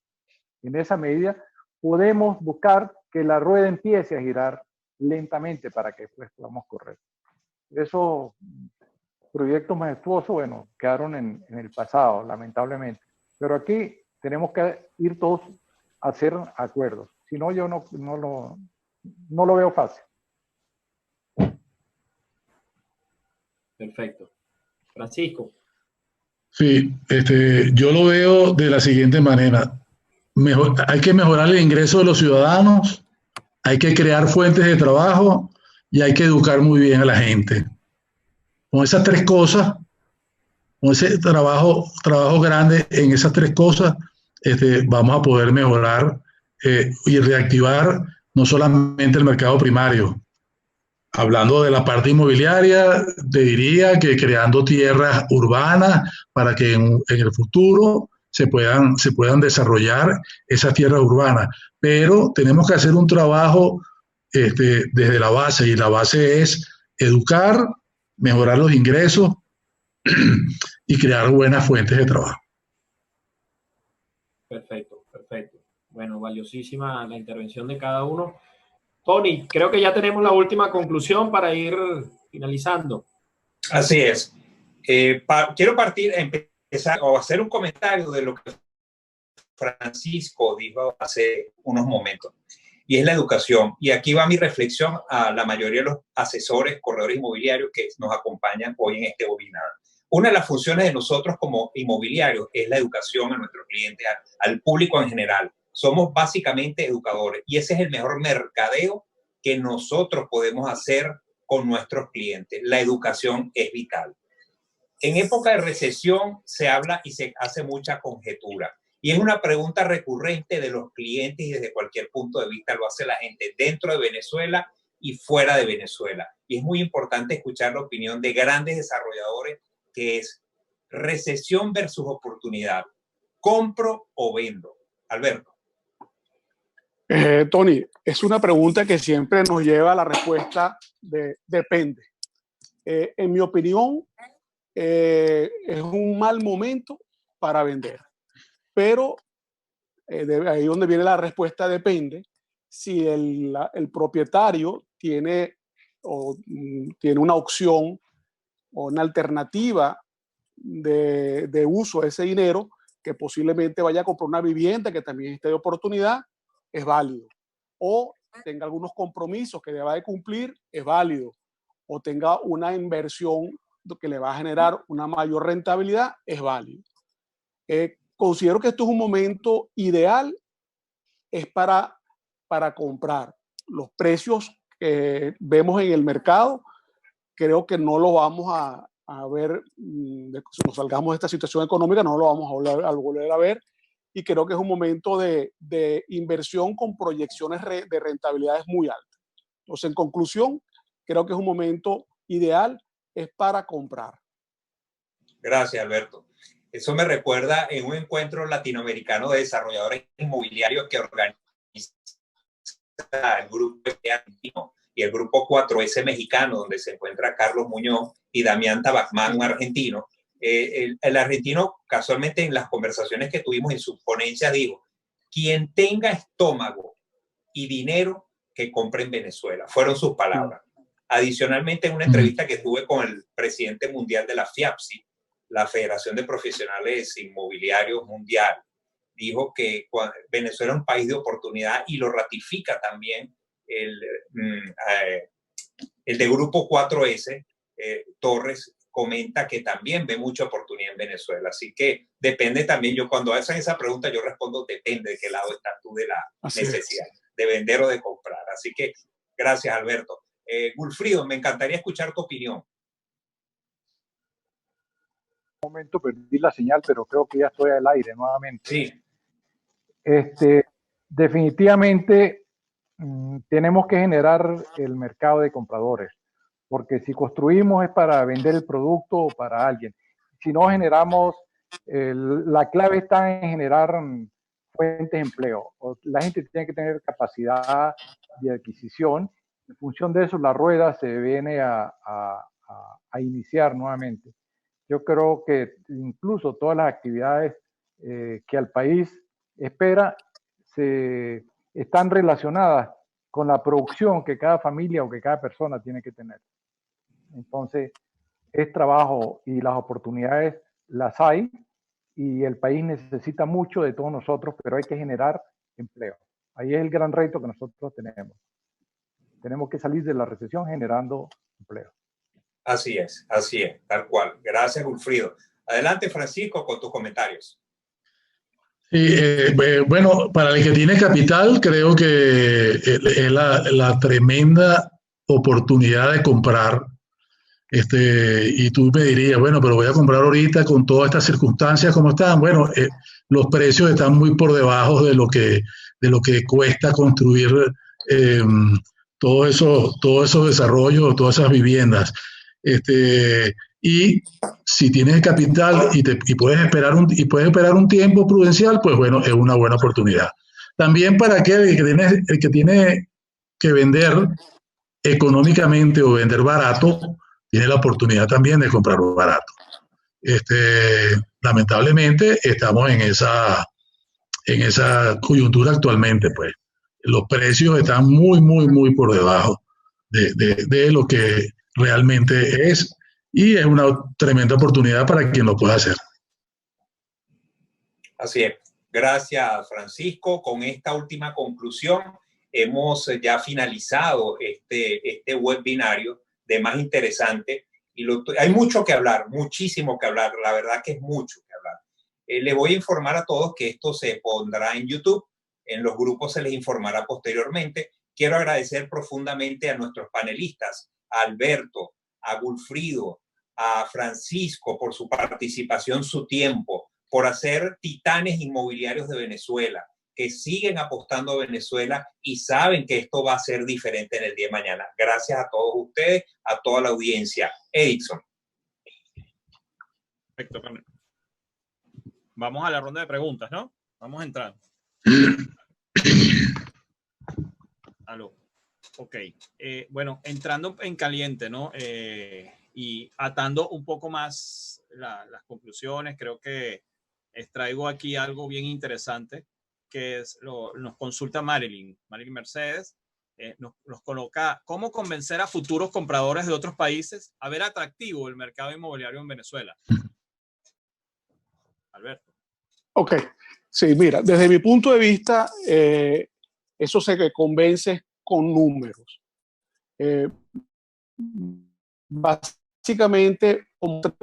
En esa medida podemos buscar que la rueda empiece a girar lentamente para que después podamos correr. Esos proyectos majestuosos, bueno, quedaron en el pasado, lamentablemente. Pero aquí tenemos que ir todos a hacer acuerdos. Si no, yo no lo veo fácil. Perfecto. Francisco. Sí, yo lo veo de la siguiente manera. Hay que mejorar el ingreso de los ciudadanos, hay que crear fuentes de trabajo y hay que educar muy bien a la gente. Con esas 3 cosas, con ese trabajo grande en esas 3 cosas, vamos a poder mejorar y reactivar no solamente el mercado primario. Hablando de la parte inmobiliaria, te diría que creando tierras urbanas para que en el futuro se puedan desarrollar esas tierras urbanas. Pero tenemos que hacer un trabajo desde la base, y la base es educar, mejorar los ingresos y crear buenas fuentes de trabajo. Perfecto. Bueno, valiosísima la intervención de cada uno. Tony, creo que ya tenemos la última conclusión para ir finalizando. Así es. Quiero empezar o hacer un comentario de lo que Francisco dijo hace unos momentos, y es la educación. Y aquí va mi reflexión a la mayoría de los asesores, corredores inmobiliarios que nos acompañan hoy en este webinar. Una de las funciones de nosotros como inmobiliarios es la educación a nuestros clientes, al público en general, Somos básicamente educadores y ese es el mejor mercadeo que nosotros podemos hacer con nuestros clientes. La educación es vital. En época de recesión se habla y se hace mucha conjetura. Y es una pregunta recurrente de los clientes y desde cualquier punto de vista lo hace la gente dentro de Venezuela y fuera de Venezuela. Y es muy importante escuchar la opinión de grandes desarrolladores, que es recesión versus oportunidad. ¿Compro o vendo? Alberto. Tony, es una pregunta que siempre nos lleva a la respuesta de depende. En mi opinión, es un mal momento para vender. Pero ahí donde viene la respuesta depende. Si el propietario tiene una opción o una alternativa de uso de ese dinero, que posiblemente vaya a comprar una vivienda que también esté de oportunidad, es válido. O tenga algunos compromisos que deba de cumplir, es válido. O tenga una inversión que le va a generar una mayor rentabilidad, es válido. Considero que esto es un momento ideal, es para comprar. Los precios que vemos en el mercado, creo que no lo vamos a ver, si nos salgamos de esta situación económica, no lo vamos a volver a ver, y creo que es un momento de inversión con proyecciones de rentabilidades muy altas. Entonces, en conclusión, creo que es un momento ideal, es para comprar. Gracias, Alberto. Eso me recuerda en un encuentro latinoamericano de desarrolladores inmobiliarios que organiza el grupo argentino y el grupo 4S mexicano, donde se encuentra Carlos Muñoz y Damián Tabacmán, un argentino. El argentino, casualmente en las conversaciones que tuvimos en su ponencia, dijo: quien tenga estómago y dinero, que compre en Venezuela. Fueron sus palabras. Adicionalmente, en una entrevista que tuve con el presidente mundial de la FIAPSI, la Federación de Profesionales Inmobiliarios Mundial, dijo que Venezuela es un país de oportunidad y lo ratifica también el de Grupo 4S, Torres, comenta que también ve mucha oportunidad en Venezuela. Así que depende también. Yo cuando hacen esa pregunta, yo respondo depende de qué lado estás tú de la necesidad, de vender o de comprar. Así que gracias, Alberto. Gulfrido, me encantaría escuchar tu opinión. Un momento perdí la señal, pero creo que ya estoy al aire nuevamente. Sí. Definitivamente tenemos que generar el mercado de compradores, porque si construimos es para vender el producto o para alguien. Si no generamos, la clave está en generar fuentes de empleo. La gente tiene que tener capacidad de adquisición. En función de eso, la rueda se viene a iniciar nuevamente. Yo creo que incluso todas las actividades que el país espera están relacionadas con la producción que cada familia o que cada persona tiene que tener. Entonces, es trabajo y las oportunidades las hay y el país necesita mucho de todos nosotros, pero hay que generar empleo. Ahí es el gran reto que nosotros tenemos. Tenemos que salir de la recesión generando empleo. Así es, tal cual. Gracias, Gulfrido. Adelante, Francisco, con tus comentarios. Sí, bueno, para el que tiene capital, creo que es la tremenda oportunidad de comprar. Y tú me dirías, bueno, pero voy a comprar ahorita con todas estas circunstancias, ¿cómo están? Bueno, los precios están muy por debajo de lo que cuesta construir todos esos desarrollos, todas esas viviendas. Y si tienes capital y puedes esperar un tiempo prudencial, pues bueno, es una buena oportunidad. También para el que tiene que vender económicamente o vender barato, tiene la oportunidad también de comprar barato. Lamentablemente estamos en esa coyuntura actualmente, pues. Los precios están muy, muy, muy por debajo de lo que realmente es, y es una tremenda oportunidad para quien lo pueda hacer. Así es. Gracias, Francisco. Con esta última conclusión hemos ya finalizado este webinario de Más Interesante. Y hay mucho que hablar, muchísimo que hablar. La verdad que es mucho que hablar. Le voy a informar a todos que esto se pondrá en YouTube. En los grupos se les informará posteriormente. Quiero agradecer profundamente a nuestros panelistas, a Alberto, a Wilfrido, a Francisco por su participación, su tiempo, por hacer titanes inmobiliarios de Venezuela, que siguen apostando a Venezuela y saben que esto va a ser diferente en el día de mañana. Gracias a todos ustedes, a toda la audiencia. Edison. Perfecto. Vamos a la ronda de preguntas, ¿no? Vamos a entrar. Aló. Ok. Bueno, entrando en caliente, ¿no? Y atando un poco más las conclusiones, creo que extraigo aquí algo bien interesante, que es nos consulta Marilyn Mercedes, nos coloca cómo convencer a futuros compradores de otros países a ver atractivo el mercado inmobiliario en Venezuela. Alberto. Ok, sí, mira, desde mi punto de vista, eso se convence con números. Básicamente, mostrar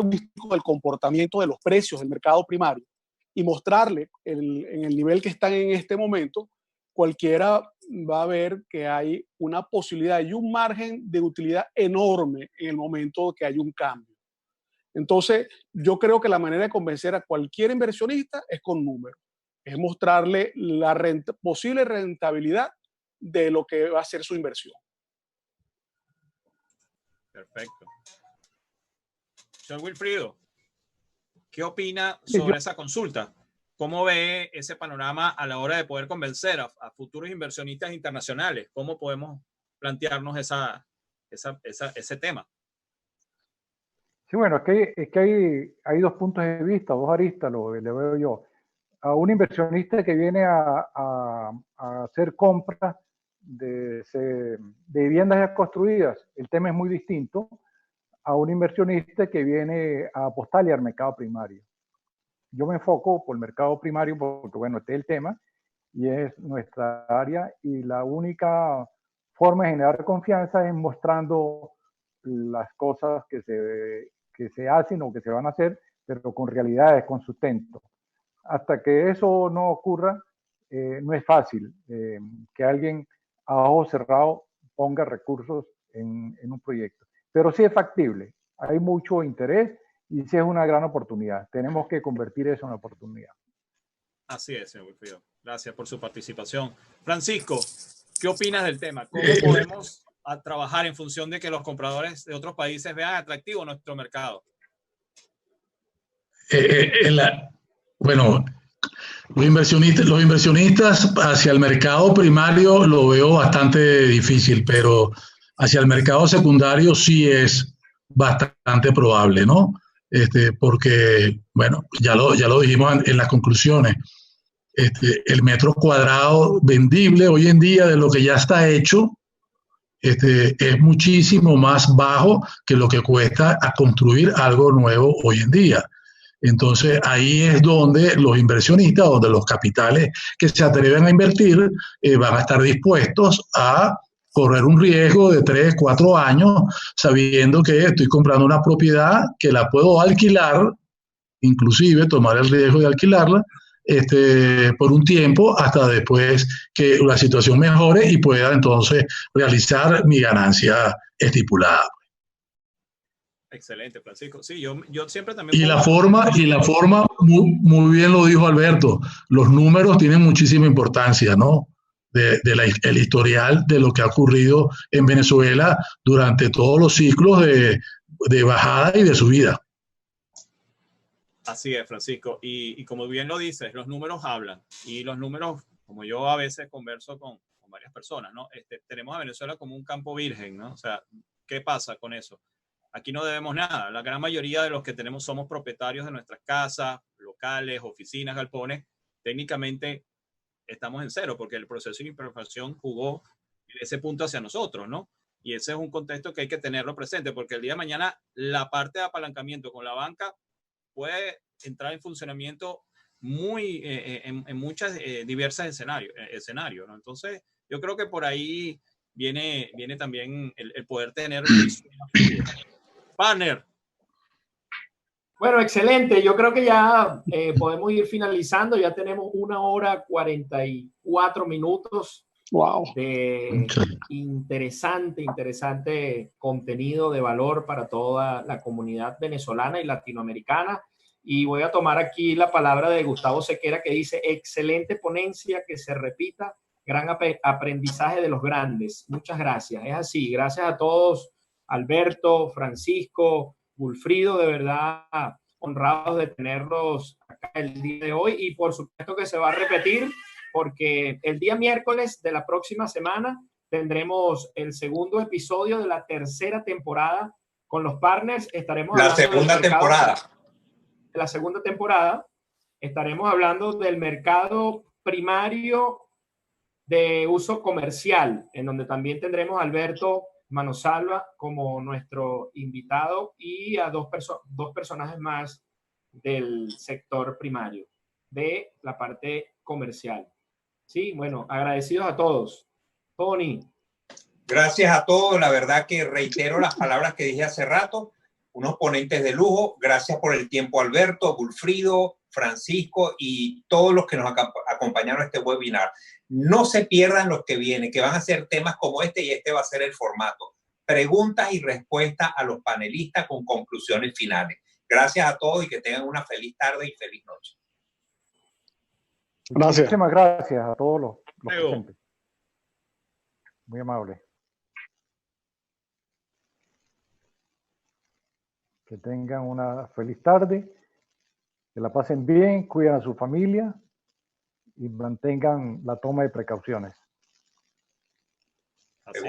el comportamiento de los precios del mercado primario y mostrarle en el nivel que están en este momento, cualquiera va a ver que hay una posibilidad y un margen de utilidad enorme en el momento que hay un cambio. Entonces, yo creo que la manera de convencer a cualquier inversionista es con números, es mostrarle la posible rentabilidad de lo que va a ser su inversión. Perfecto. Señor Wilfrido, ¿qué opina sobre esa consulta? ¿Cómo ve ese panorama a la hora de poder convencer a futuros inversionistas internacionales? ¿Cómo podemos plantearnos ese tema? Sí, bueno, es que hay dos puntos de vista, dos aristas, le veo yo. A un inversionista que viene a hacer compras de viviendas ya construidas, el tema es muy distinto a un inversionista que viene a apostarle al mercado primario. Yo me enfoco por el mercado primario porque, bueno, este es el tema y es nuestra área, y la única forma de generar confianza es mostrando las cosas que se hacen o que se van a hacer, pero con realidades, con sustento. Hasta que eso no ocurra, no es fácil que alguien a ojo cerrado ponga recursos en un proyecto. Pero sí es factible, hay mucho interés y sí es una gran oportunidad. Tenemos que convertir eso en una oportunidad. Así es, señor Wilfrido. Gracias por su participación. Francisco, ¿qué opinas del tema? ¿Cómo podemos trabajar en función de que los compradores de otros países vean atractivo nuestro mercado? Bueno, los inversionistas hacia el mercado primario lo veo bastante difícil, pero hacia el mercado secundario sí es bastante probable, ¿no? Porque, bueno, ya lo dijimos en las conclusiones, el metro cuadrado vendible hoy en día de lo que ya está hecho es muchísimo más bajo que lo que cuesta a construir algo nuevo hoy en día. Entonces ahí es donde los inversionistas, donde los capitales que se atreven a invertir van a estar dispuestos a correr un riesgo de 3, 4 años, sabiendo que estoy comprando una propiedad que la puedo alquilar, inclusive tomar el riesgo de alquilarla por un tiempo hasta después que la situación mejore y pueda entonces realizar mi ganancia estipulada. Excelente, Francisco. Sí, yo siempre también... Y la forma, muy bien lo dijo Alberto, los números tienen muchísima importancia, ¿no? El historial de lo que ha ocurrido en Venezuela durante todos los ciclos de bajada y de subida. Así es, Francisco. Y como bien lo dices, los números hablan. Y los números, como yo a veces converso con varias personas, ¿no? Tenemos a Venezuela como un campo virgen, ¿no? O sea, ¿qué pasa con eso? Aquí no debemos nada. La gran mayoría de los que tenemos somos propietarios de nuestras casas, locales, oficinas, galpones. Técnicamente estamos en cero porque el proceso de hiperinflación jugó en ese punto hacia nosotros, ¿no? Y ese es un contexto que hay que tenerlo presente porque el día de mañana la parte de apalancamiento con la banca puede entrar en funcionamiento en muchas diversas escenarios, ¿no? Entonces, yo creo que por ahí viene también el poder tener una partner. Bueno, excelente. Yo creo que ya podemos ir finalizando. Ya tenemos 1 hora 44 minutos Wow. de interesante contenido de valor para toda la comunidad venezolana y latinoamericana. Y voy a tomar aquí la palabra de Gustavo Sequera, que dice: excelente ponencia, que se repita, gran aprendizaje de los grandes. Muchas gracias. Es así. Gracias a todos, Alberto, Francisco, Wilfrido, de verdad honrados de tenerlos acá el día de hoy, y por supuesto que se va a repetir, porque el día miércoles de la próxima semana tendremos el segundo episodio de la tercera temporada con los partners. Estaremos la segunda temporada. La segunda temporada estaremos hablando del mercado primario de uso comercial, en donde también tendremos a Alberto Manosalva como nuestro invitado y a dos personajes más del sector primario, de la parte comercial. Sí, bueno, agradecidos a todos. Tony. Gracias a todos. La verdad que reitero las palabras que dije hace rato. Unos ponentes de lujo. Gracias por el tiempo, Alberto, Wilfrido, Francisco y todos los que nos acompañaron a este webinar. No se pierdan los que vienen, que van a ser temas como este, y este va a ser el formato. Preguntas y respuestas a los panelistas con conclusiones finales. Gracias a todos y que tengan una feliz tarde y feliz noche. Gracias. Muchísimas gracias a todos los presentes. Muy amable. Que tengan una feliz tarde, que la pasen bien, cuiden a su familia y mantengan la toma de precauciones. Así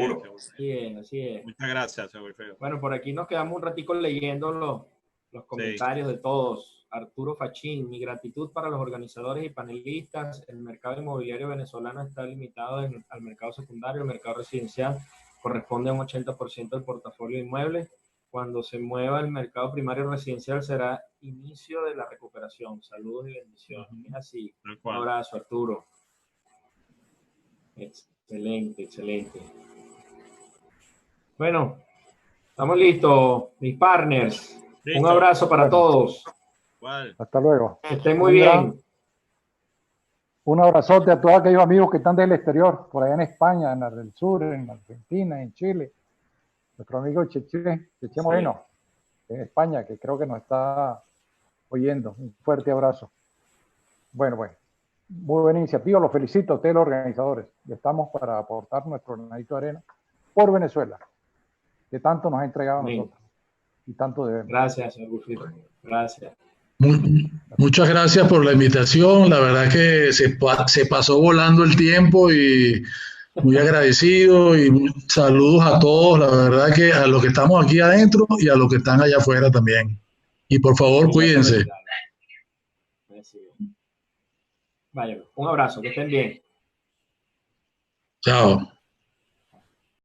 es. Así es. Muchas gracias, señor Wilfredo. Bueno, por aquí nos quedamos un ratico leyendo los comentarios de todos. Arturo Fachín: mi gratitud para los organizadores y panelistas. El mercado inmobiliario venezolano está limitado al mercado secundario. El mercado residencial corresponde a un 80% del portafolio de inmuebles. Cuando se mueva el mercado primario residencial será inicio de la recuperación. Saludos y bendiciones. Es así. Un abrazo, Arturo. Excelente. Bueno, estamos listos, mis partners. ¿Listo? Un abrazo para todos. Hasta luego. Que estén muy bien. Un abrazote a todos aquellos amigos que están del exterior, por allá en España, en el sur, en Argentina, en Chile. Nuestro amigo Cheche Moreno, en España, que creo que nos está oyendo. Un fuerte abrazo. Bueno, muy buena iniciativa. Los felicito a ustedes, los organizadores. Estamos para aportar nuestro granito de arena por Venezuela, que tanto nos ha entregado a nosotros y tanto debemos. Gracias, señor Wilfrido. Gracias. Muchas gracias por la invitación. La verdad que se pasó volando el tiempo y muy agradecido, y saludos a todos. La verdad que a los que estamos aquí adentro y a los que están allá afuera también. Y por favor, cuídense. Vaya, un abrazo, que estén bien. Chao.